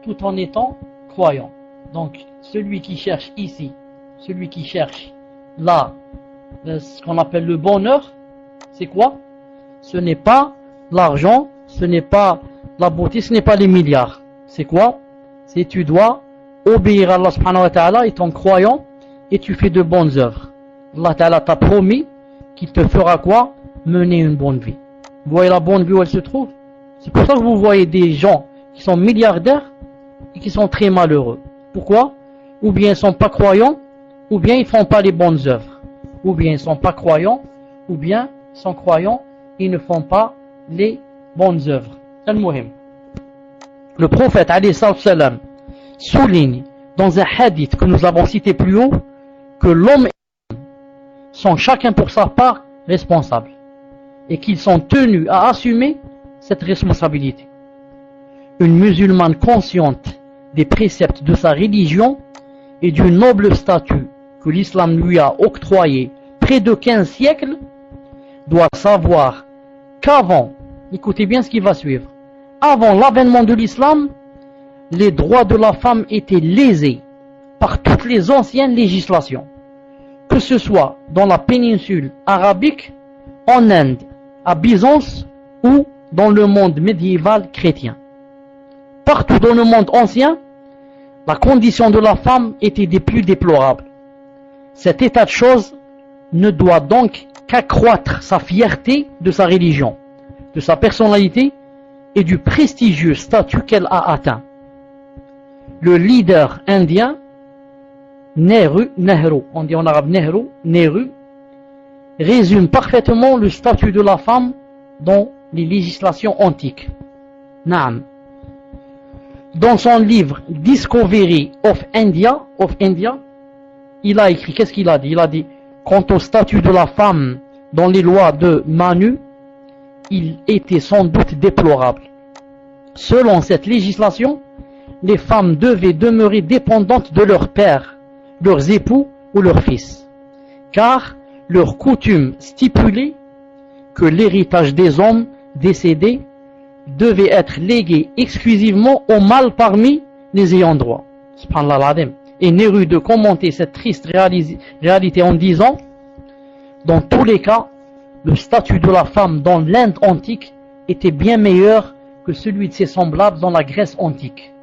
tout en étant croyant. Donc, celui qui cherche ici, celui qui cherche là, ce qu'on appelle le bonheur, c'est quoi? Ce n'est pas l'argent, ce n'est pas la beauté, ce n'est pas les milliards. C'est quoi? C'est tu dois obéir à Allah subhanahu wa ta'ala étant croyant et tu fais de bonnes œuvres. Allah ta'ala t'a promis qu'il te fera quoi? Mener une bonne vie. Vous voyez la bonne vie où elle se trouve? C'est pour ça que vous voyez des gens qui sont milliardaires et qui sont très malheureux. Pourquoi? Ou bien ils ne sont pas croyants, ou bien ils ne font pas les bonnes œuvres. Ou bien ils ne sont pas croyants, ou bien ils sont croyants et ils ne font pas les bonnes œuvres. Al-Muhim. Le prophète alayhi salam souligne dans un hadith que nous avons cité plus haut que l'homme et la femme sont chacun pour sa part responsables et qu'ils sont tenus à assumer cette responsabilité. Une musulmane consciente des préceptes de sa religion et du noble statut que l'islam lui a octroyé près de 15 siècles doit savoir qu'avant, écoutez bien ce qui va suivre, avant l'avènement de l'islam, les droits de la femme étaient lésés par toutes les anciennes législations, que ce soit dans la péninsule arabique, en Inde, à Byzance ou dans le monde médiéval chrétien. Partout dans le monde ancien, la condition de la femme était des plus déplorables. Cet état de choses ne doit donc qu'accroître sa fierté de sa religion, de sa personnalité et du prestigieux statut qu'elle a atteint. Le leader indien, Nehru, on dit en arabe Nehru, résume parfaitement le statut de la femme dans les législations antiques. Naam. Dans son livre Discovery of India, il a écrit, qu'est-ce qu'il a dit? Il a dit, quant au statut de la femme dans les lois de Manu, il était sans doute déplorable. Selon cette législation, les femmes devaient demeurer dépendantes de leur père, leurs époux ou leurs fils, car leur coutume stipulait que l'héritage des hommes décédés devait être légué exclusivement aux mâles parmi les ayants droit. Subhanallah al-Azim. Et Nehru de commenter cette triste réalité en disant, dans tous les cas, le statut de la femme dans l'Inde antique était bien meilleur que celui de ses semblables dans la Grèce antique,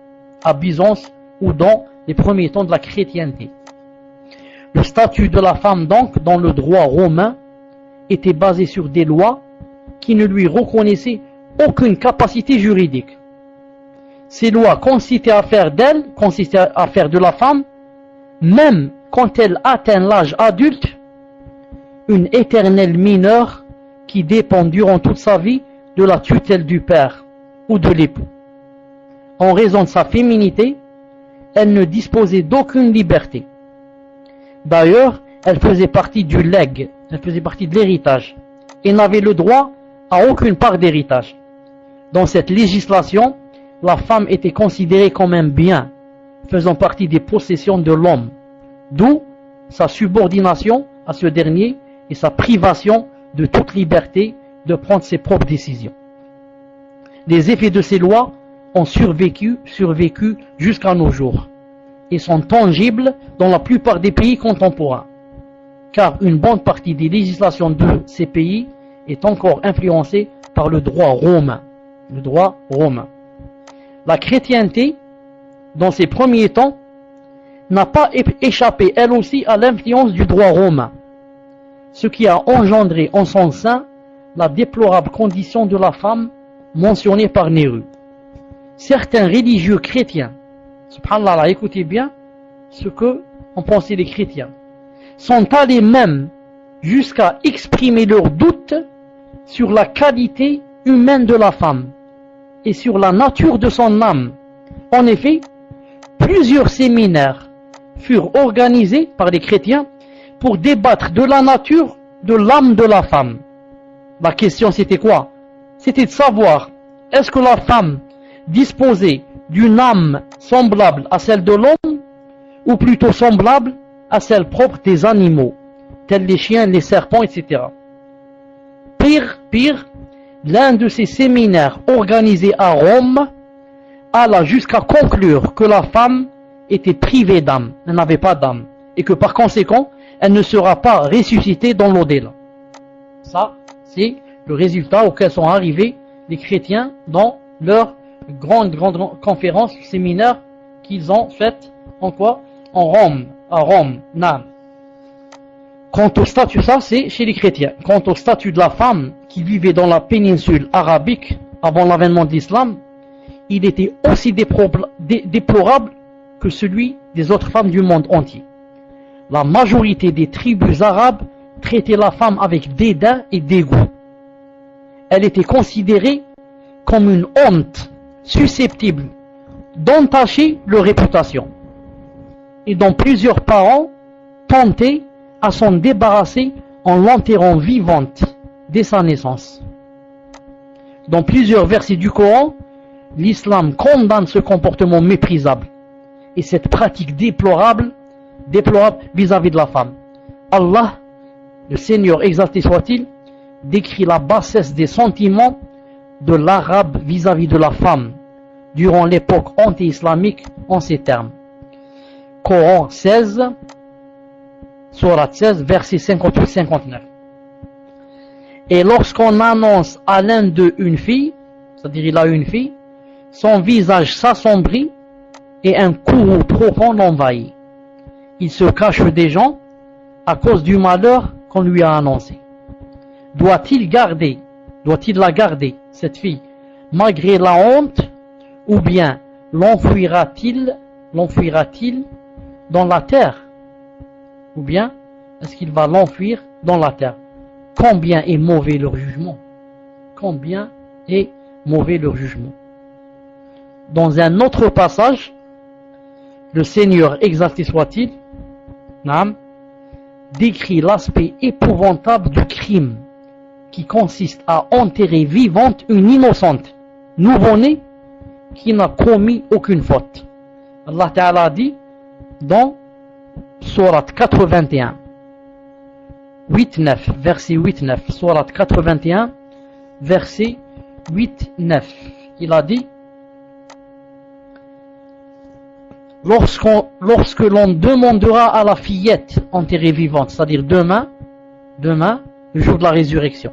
à Byzance ou dans les premiers temps de la chrétienté. Le statut de la femme donc dans le droit romain était basé sur des lois qui ne lui reconnaissaient aucune capacité juridique. Ces lois consistaient à faire d'elle, consistaient à faire de la femme, même quand elle atteint l'âge adulte, une éternelle mineure qui dépend durant toute sa vie de la tutelle du père ou de l'époux. En raison de sa féminité, elle ne disposait d'aucune liberté. D'ailleurs, elle faisait partie du legs, elle faisait partie de l'héritage, et n'avait le droit à aucune part d'héritage. Dans cette législation, la femme était considérée comme un bien, faisant partie des possessions de l'homme, d'où sa subordination à ce dernier et sa privation de toute liberté de prendre ses propres décisions. Les effets de ces lois ont survécu jusqu'à nos jours et sont tangibles dans la plupart des pays contemporains, car une bonne partie des législations de ces pays est encore influencée par le droit romain. Le droit romain. La chrétienté, dans ses premiers temps, n'a pas échappé elle aussi à l'influence du droit romain, ce qui a engendré en son sein la déplorable condition de la femme mentionnée par Nehru. Certains religieux chrétiens, subhanallah, écoutez bien ce que ont pensé les chrétiens, sont allés même jusqu'à exprimer leurs doutes sur la qualité humaine de la femme et sur la nature de son âme. En effet, plusieurs séminaires furent organisés par les chrétiens pour débattre de la nature de l'âme de la femme. La question c'était quoi? C'était de savoir, est-ce que la femme disposait d'une âme semblable à celle de l'homme, ou plutôt semblable à celle propre des animaux, tels les chiens, les serpents, etc. Pire, l'un de ces séminaires organisés à Rome alla jusqu'à conclure que la femme était privée d'âme, elle n'avait pas d'âme, et que par conséquent, elle ne sera pas ressuscitée dans l'au-delà. Ça, c'est le résultat auquel sont arrivés les chrétiens dans leur grande conférence, séminaire qu'ils ont faite en quoi? En Rome, à Rome, Nam. Quant au statut, ça c'est chez les chrétiens. Quant au statut de la femme qui vivait dans la péninsule arabique avant l'avènement de l'islam, il était aussi déplorable que celui des autres femmes du monde entier. La majorité des tribus arabes traitaient la femme avec dédain et dégoût. Elle était considérée comme une honte susceptible d'entacher leur réputation, et dont plusieurs parents tentaient à s'en débarrasser en l'enterrant vivante dès sa naissance. Dans plusieurs versets du Coran, l'islam condamne ce comportement méprisable et cette pratique déplorable vis-à-vis de la femme. Allah, le Seigneur exalté soit-il, décrit la bassesse des sentiments de l'arabe vis-à-vis de la femme durant l'époque anti-islamique en ces termes. Coran 16, Sourate 16, versets 58-59. Et lorsqu'on annonce à l'un d'eux une fille, c'est-à-dire il a une fille, son visage s'assombrit et un courroux profond l'envahit. Il se cache des gens à cause du malheur qu'on lui a annoncé. Doit-il la garder, cette fille, malgré la honte, ou bien l'enfouira-t-il dans la terre? Ou bien est-ce qu'il va l'enfuir dans la terre? Combien est mauvais leur jugement? Combien est mauvais leur jugement? Dans un autre passage, le Seigneur exalté soit-il, décrit l'aspect épouvantable du crime qui consiste à enterrer vivante une innocente nouveau-née qui n'a commis aucune faute. Allah Ta'ala dit dans Sourate 81, 8-9, verset 8-9, Sourate 81, verset 8-9, il a dit: lorsque l'on demandera à la fillette enterrée vivante, c'est-à-dire demain, le jour de la résurrection,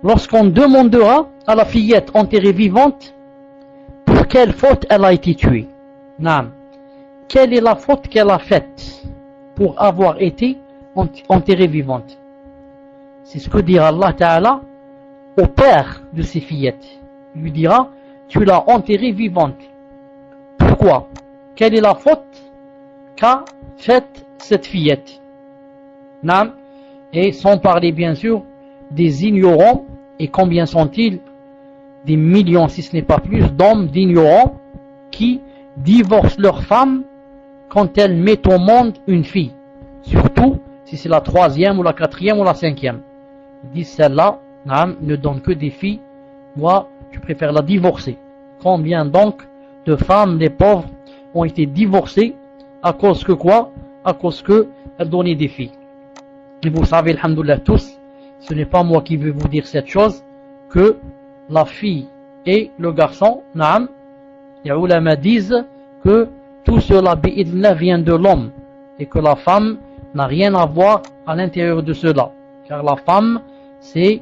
lorsqu'on demandera à la fillette enterrée vivante pour quelle faute elle a été tuée, quelle est la faute qu'elle a faite pour avoir été enterrée vivante? C'est ce que dira Allah Ta'ala au père de ces fillettes. Il lui dira: tu l'as enterrée vivante. Pourquoi? Quelle est la faute qu'a faite cette fillette? Et sans parler bien sûr des ignorants, et combien sont-ils? Des millions, si ce n'est pas plus, d'hommes d'ignorants qui divorcent leurs femmes quand elles mettent au monde une fille, surtout si c'est la troisième ou la quatrième ou la cinquième. Ils disent: celle-là ne donne que des filles, moi je préfère la divorcer. Combien donc de femmes, des pauvres, ont été divorcées à cause que quoi? À cause qu'elles donnaient des filles. Et vous savez, alhamdoulilah tous, ce n'est pas moi qui vais vous dire cette chose, que la fille et le garçon, les ulama disent que tout cela bi'idnillah vient de l'homme, et que la femme n'a rien à voir à l'intérieur de cela. Car la femme, c'est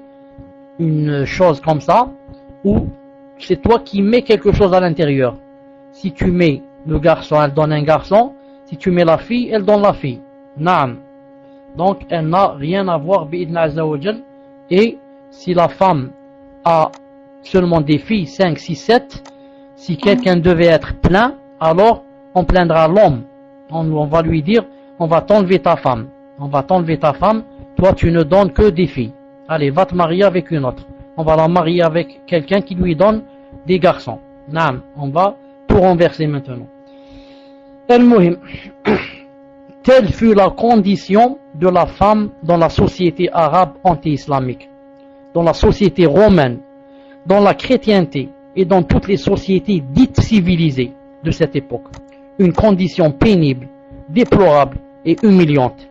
une chose comme ça, où c'est toi qui mets quelque chose à l'intérieur. Si tu mets le garçon, elle donne un garçon. Si tu mets la fille, elle donne la fille. Naam. Donc, elle n'a rien à voir, bi'idna azza wa jal. Et si la femme a seulement des filles, 5, 6, 7, si quelqu'un devait être plein, alors on plaindra l'homme. On va lui dire: on va t'enlever ta femme. On va t'enlever ta femme. Toi, tu ne donnes que des filles. Allez, va te marier avec une autre. On va la marier avec quelqu'un qui lui donne des garçons. Naam. On va tout renverser maintenant. Al-Muhim. Telle fut la condition de la femme dans la société arabe anti-islamique, dans la société romaine, dans la chrétienté et dans toutes les sociétés dites civilisées de cette époque. Une condition pénible, déplorable et humiliante.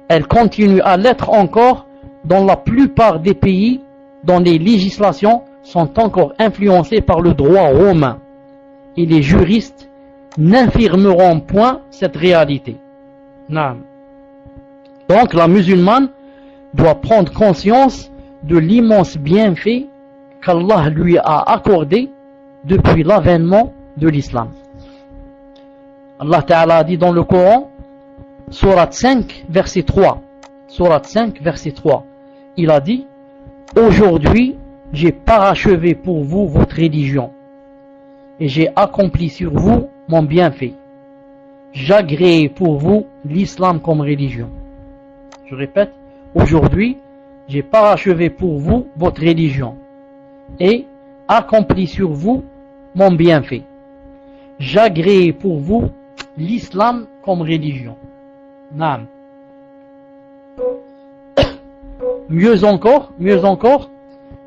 Elle continue à l'être encore dans la plupart des pays dont les législations sont encore influencées par le droit romain. Et les juristes n'infirmeront point cette réalité. Donc la musulmane doit prendre conscience de l'immense bienfait qu'Allah lui a accordé depuis l'avènement de l'islam. Allah Ta'ala a dit dans le Coran, Sourate 5, verset 3. Sourate 5, verset 3. Il a dit, aujourd'hui, j'ai parachevé pour vous votre religion et j'ai accompli sur vous mon bienfait. J'agrée pour vous l'islam comme religion. Je répète, aujourd'hui, j'ai parachevé pour vous votre religion et accompli sur vous mon bienfait. J'agrée pour vous l'islam comme religion. Naam. Mieux encore,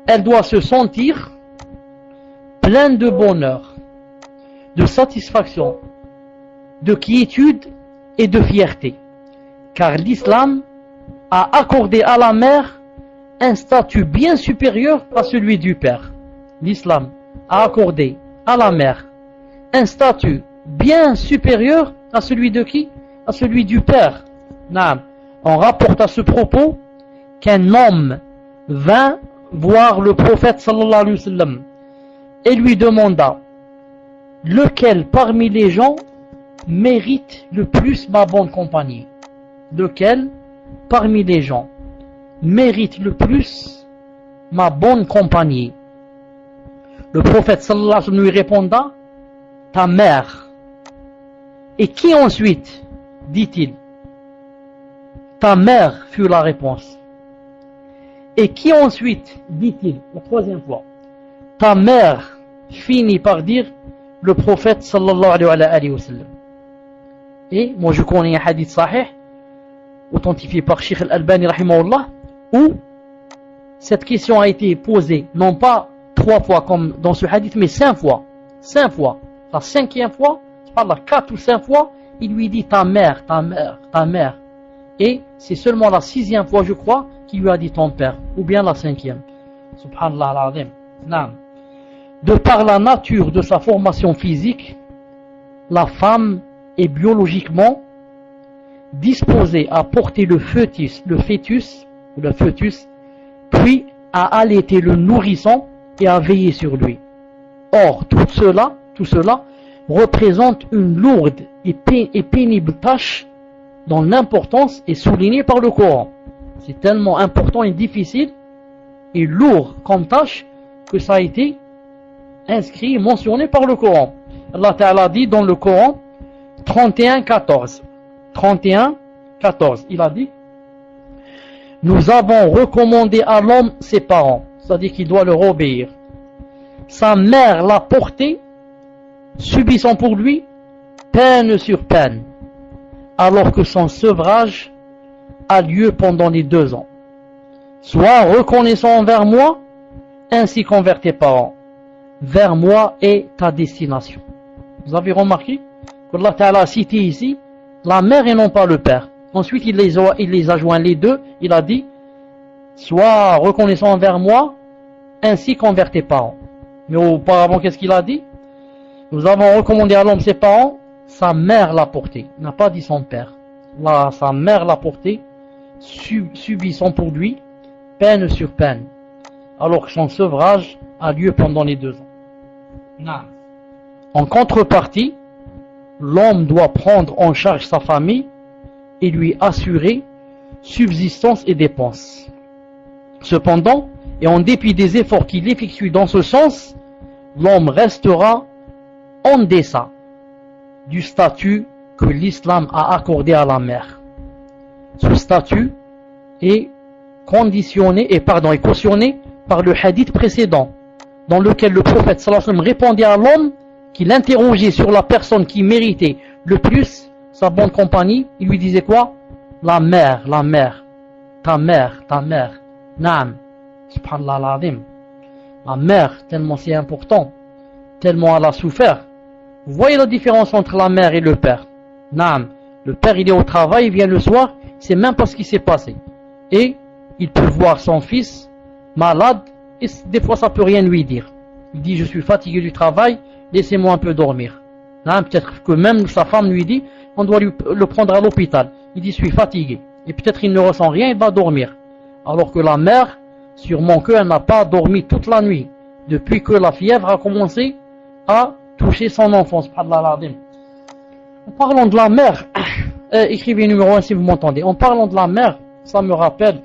elle doit se sentir pleine de bonheur, de satisfaction, de quiétude et de fierté, car l'islam a accordé à la mère un statut bien supérieur à celui du père. L'islam a accordé à la mère un statut bien supérieur à celui de qui? À celui du père. On rapporte à ce propos qu'un homme vint voir le prophète sallallahu alayhi wa sallam et lui demanda, lequel parmi les gens mérite le plus ma bonne compagnie? Lequel parmi les gens mérite le plus ma bonne compagnie? Le prophète sallallahu alayhi wa sallam lui répondit, ta mère. Et qui ensuite? Dit-il. Ta mère fut la réponse. Et qui ensuite? Dit-il, la troisième fois. Ta mère, finit par dire le prophète sallallahu alayhi wa sallam. Et moi je connais un hadith sahih, authentifié par Sheikh Al-Albani rahimahullah, où cette question a été posée, non pas 3 fois comme dans ce hadith, mais 5 fois. 5 fois. La 5e fois, je parle de 4 ou 5 fois, il lui dit ta mère, ta mère, ta mère. Et c'est seulement la 6e fois, je crois, qu'il lui a dit ton père, ou bien la 5e. Subhanallah al-azim. Naam. De par la nature de sa formation physique, la femme est biologiquement disposée à porter le fœtus, puis à allaiter le nourrisson et à veiller sur lui. Or, tout cela représente une lourde et pénible tâche dont l'importance est soulignée par le Coran. C'est tellement important et difficile et lourd comme tâche que ça a été inscrit et mentionné par le Coran. Allah Ta'ala dit dans le Coran 31-14. Il a dit, nous avons recommandé à l'homme ses parents, c'est-à-dire qu'il doit leur obéir. Sa mère l'a porté, subissant pour lui peine sur peine, alors que son sevrage a lieu pendant les 2 ans. Sois reconnaissant envers moi, ainsi qu'envers tes parents. Vers moi est ta destination. Vous avez remarqué qu'Allah Ta'ala a cité ici la mère et non pas le père. Ensuite il les a joints les deux. Il a dit, sois reconnaissant envers moi, ainsi qu'envers tes parents. Mais auparavant, qu'est-ce qu'il a dit? Nous avons recommandé à l'homme ses parents, sa mère l'a porté. Il n'a pas dit son père. Là, sa mère l'a porté, subissant pour lui peine sur peine, alors que son sevrage a lieu pendant les 2 ans. En contrepartie, l'homme doit prendre en charge sa famille et lui assurer subsistance et dépenses. Cependant, et en dépit des efforts qu'il effectue dans ce sens, l'homme restera en deçà du statut que l'islam a accordé à la mère. Ce statut est conditionné et cautionné par le hadith précédent, dans lequel le prophète sallallahu alayhi wa sallam répondait à l'homme qu'il interrogeait sur la personne qui méritait le plus sa bonne compagnie. Il lui disait quoi? La mère, ta mère, naam, subhanallah al-azim. La mère, tellement c'est important, tellement elle a souffert. Vous voyez la différence entre la mère et le père? Naam, Le père, il est au travail, il vient le soir, il sait même pas ce qui s'est passé. Et il peut voir son fils malade, et des fois ça peut rien lui dire. Il dit, je suis fatigué du travail, laissez-moi un peu dormir. Là, peut-être que même sa femme lui dit, on doit le prendre à l'hôpital. Il dit, je suis fatigué. Et peut-être il ne ressent rien, il va dormir. Alors que la mère, sûrement qu'elle n'a pas dormi toute la nuit, depuis que la fièvre a commencé à toucher son enfant. En parlant de la mère, écrivez numéro 1 si vous m'entendez. En parlant de la mère, ça me rappelle,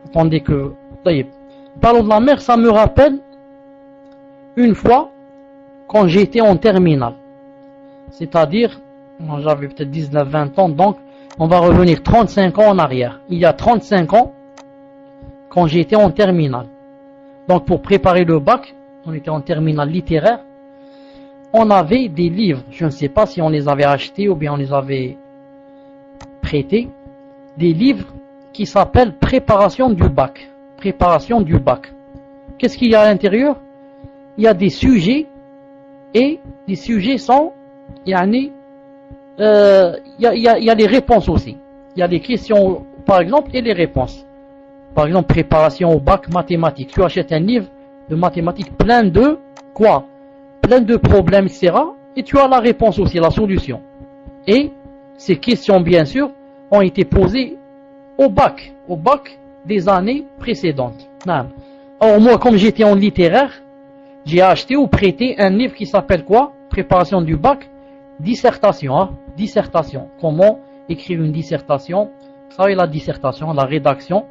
attendez que, en parlant de la mère, ça me rappelle une fois quand j'étais en terminale. C'est-à-dire, j'avais peut-être 19-20 ans, donc on va revenir 35 ans en arrière. Il y a 35 ans, quand j'étais en terminale. Donc pour préparer le bac, on était en terminale littéraire, on avait des livres, je ne sais pas si on les avait achetés ou bien on les avait prêtés, des livres qui s'appellent Préparation du bac. Préparation du bac. Qu'est-ce qu'il y a à l'intérieur? Il y a des sujets, et les sujets sont, il y a les réponses aussi. Il y a les questions, par exemple, et les réponses. Par exemple, préparation au bac mathématiques. Tu achètes un livre de mathématiques plein de quoi? Plein de problèmes, etc. Et tu as la réponse aussi, la solution. Et ces questions, bien sûr, ont été posées au bac des années précédentes. Alors moi, comme j'étais en littéraire, j'ai acheté ou prêté un livre qui s'appelle quoi? Préparation du bac, dissertation. Dissertation. Comment écrire une dissertation? Vous savez, la dissertation, la rédaction.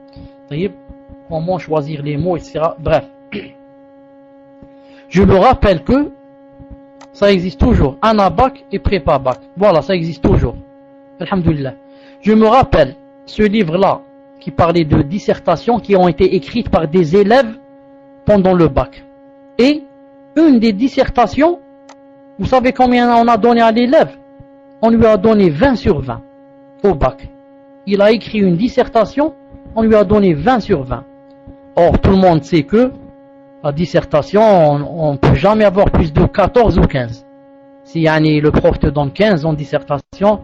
Comment choisir les mots, etc. Bref. Je me rappelle que ça existe toujours. Anabac et prépa-bac. Voilà, ça existe toujours. Alhamdulillah. Je me rappelle ce livre-là qui parlait de dissertations qui ont été écrites par des élèves pendant le bac. Et une des dissertations, vous savez combien on a donné à l'élève? On lui a donné 20 sur 20 au bac. Il a écrit une dissertation, on lui a donné 20 sur 20. Or, tout le monde sait que la dissertation, on ne peut jamais avoir plus de 14 ou 15. Si le prof te donne 15 en dissertation,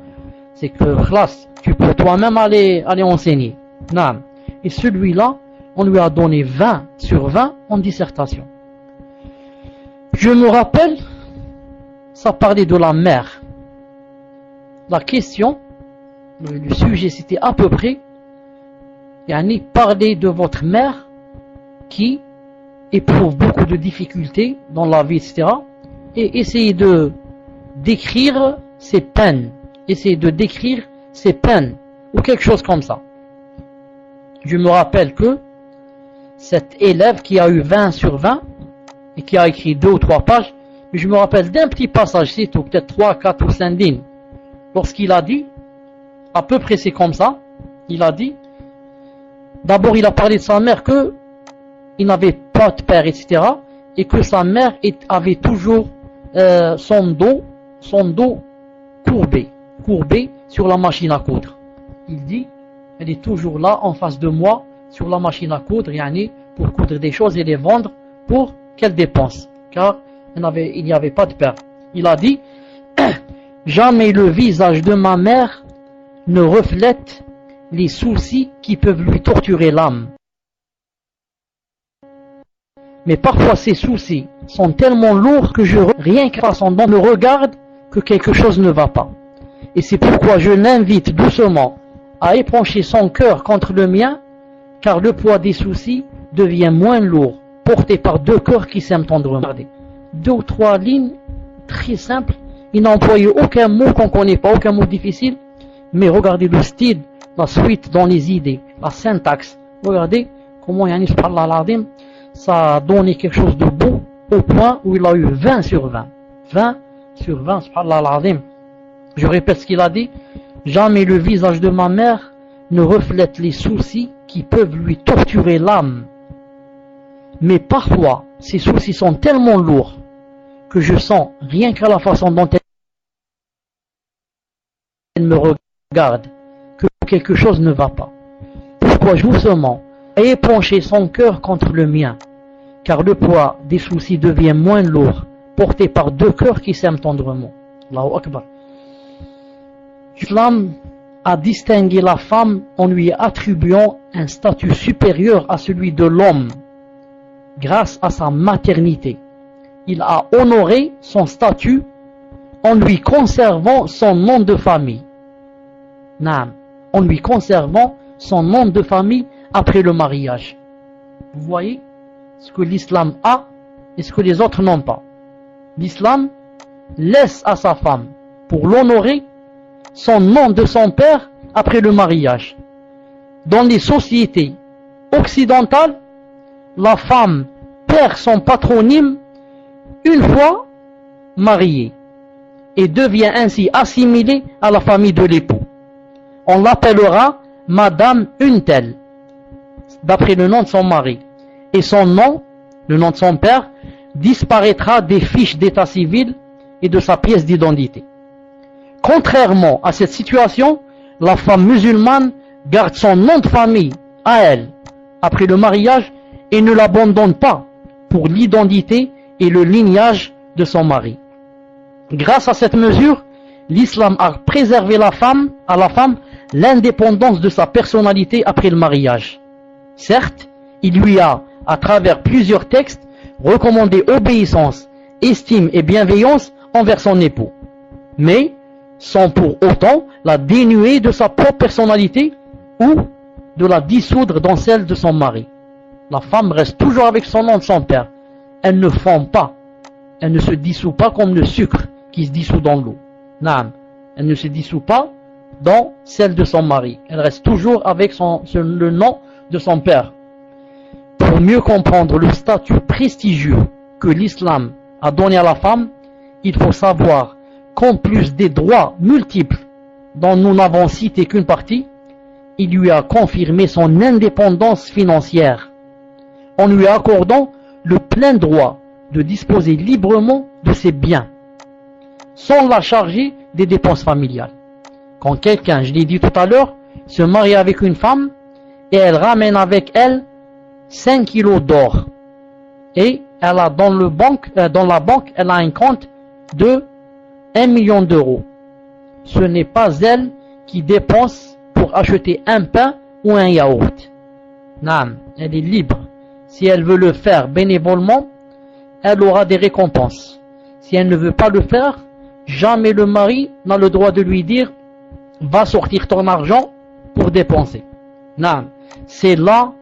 c'est que classe, tu peux toi-même aller enseigner. Non. Et celui-là, on lui a donné 20 sur 20 en dissertation. Je me rappelle, ça parlait de la mère. La question, le sujet c'était à peu près, parler de votre mère qui éprouve beaucoup de difficultés dans la vie, etc. Et essayer de décrire ses peines. Essayer de décrire ses peines. Ou quelque chose comme ça. Je me rappelle que cet élève qui a eu 20 sur 20 et qui a écrit 2 ou 3 pages, mais je me rappelle d'un petit passage, c'est tout, peut-être 3, 4 ou 5 lignes. Lorsqu'il a dit, à peu près c'est comme ça, il a dit, d'abord il a parlé de sa mère que il n'avait pas de père, etc. Et que sa mère avait toujours son dos courbé sur la machine à coudre. Il dit, elle est toujours là en face de moi sur la machine à coudre, pour coudre des choses et les vendre pour qu'elle dépense. Car il n'y avait pas de père. Il a dit, jamais le visage de ma mère ne reflète les soucis qui peuvent lui torturer l'âme. Mais parfois ces soucis sont tellement lourds que rien qu'à façon dont me regarde que quelque chose ne va pas. Et c'est pourquoi je l'invite doucement à épancher son cœur contre le mien, car le poids des soucis devient moins lourd, porté par 2 cœurs qui s'aiment tendrement. 2 ou 3 lignes très simples. Il n'a employé aucun mot qu'on ne connaît pas, aucun mot difficile, mais regardez le style, la suite dans les idées, la syntaxe. Regardez comment ça a donné quelque chose de beau au point où il a eu 20 sur 20. 20 sur 20, subhanallah al-azim. Je répète ce qu'il a dit. Jamais le visage de ma mère ne reflète les soucis qui peuvent lui torturer l'âme. Mais parfois, ces soucis sont tellement lourds que je sens, rien qu'à la façon dont elle me regarde, que quelque chose ne va pas. Pourquoi doucement épancher son cœur contre le mien, car le poids des soucis devient moins lourd, porté par 2 cœurs qui s'aiment tendrement. Allahu Akbar. L'islam a distingué la femme en lui attribuant un statut supérieur à celui de l'homme grâce à sa maternité. Il a honoré son statut en lui conservant son nom de famille. Naam, en lui conservant son nom de famille après le mariage. Vous voyez ce que l'islam a et ce que les autres n'ont pas. L'islam laisse à sa femme, pour l'honorer, son nom de son père après le mariage. Dans les sociétés occidentales, la femme perd son patronyme une fois mariée et devient ainsi assimilée à la famille de l'époux. On l'appellera Madame une telle, d'après le nom de son mari, et son nom, le nom de son père, disparaîtra des fiches d'état civil et de sa pièce d'identité. Contrairement à cette situation, la femme musulmane garde son nom de famille à elle après le mariage et ne l'abandonne pas pour l'identité et le lignage de son mari. Grâce à cette mesure, l'islam a préservé à la femme l'indépendance de sa personnalité après le mariage. Certes, il lui a, à travers plusieurs textes, recommandé obéissance, estime et bienveillance envers son époux, mais sans pour autant la dénuer de sa propre personnalité ou de la dissoudre dans celle de son mari. La femme reste toujours avec son nom de son père. Elle ne fond pas, elle ne se dissout pas comme le sucre qui se dissout dans l'eau. Naam, elle ne se dissout pas dans celle de son mari. Elle reste toujours avec le nom de son père. Pour mieux comprendre le statut prestigieux que l'islam a donné à la femme, il faut savoir qu'en plus des droits multiples dont nous n'avons cité qu'une partie, il lui a confirmé son indépendance financière en lui accordant le plein droit de disposer librement de ses biens sans la charger des dépenses familiales. Quand quelqu'un, je l'ai dit tout à l'heure, se marie avec une femme et elle ramène avec elle 5 kilos d'or et elle a dans la banque, elle a un compte de 1 million d'euros. Ce n'est pas elle qui dépense pour acheter un pain ou un yaourt. Non, elle est libre. Si elle veut le faire bénévolement, elle aura des récompenses. Si elle ne veut pas le faire, jamais le mari n'a le droit de lui dire « va sortir ton argent pour dépenser ». Non, c'est là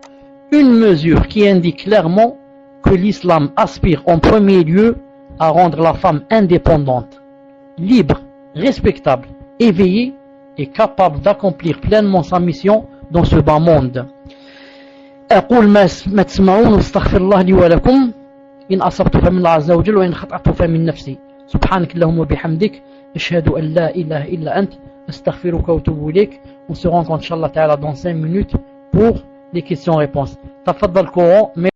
une mesure qui indique clairement que l'islam aspire en premier lieu à rendre la femme indépendante, libre, respectable, éveillée et capable d'accomplir pleinement sa mission dans ce bas monde. أقول ما تسمعون واستغفر الله لي ولكم إن أصبت فمن الله عز وجل وإن خطأت فمن نفسي سبحانك اللهم وبحمدك أشهد أن لا إله إلا أنت أستغفرك وأتوب إليك. On se rencontre Inch'Allah Ta'ala dans 5 minutes pour les questions-réponses. تفضل Coran.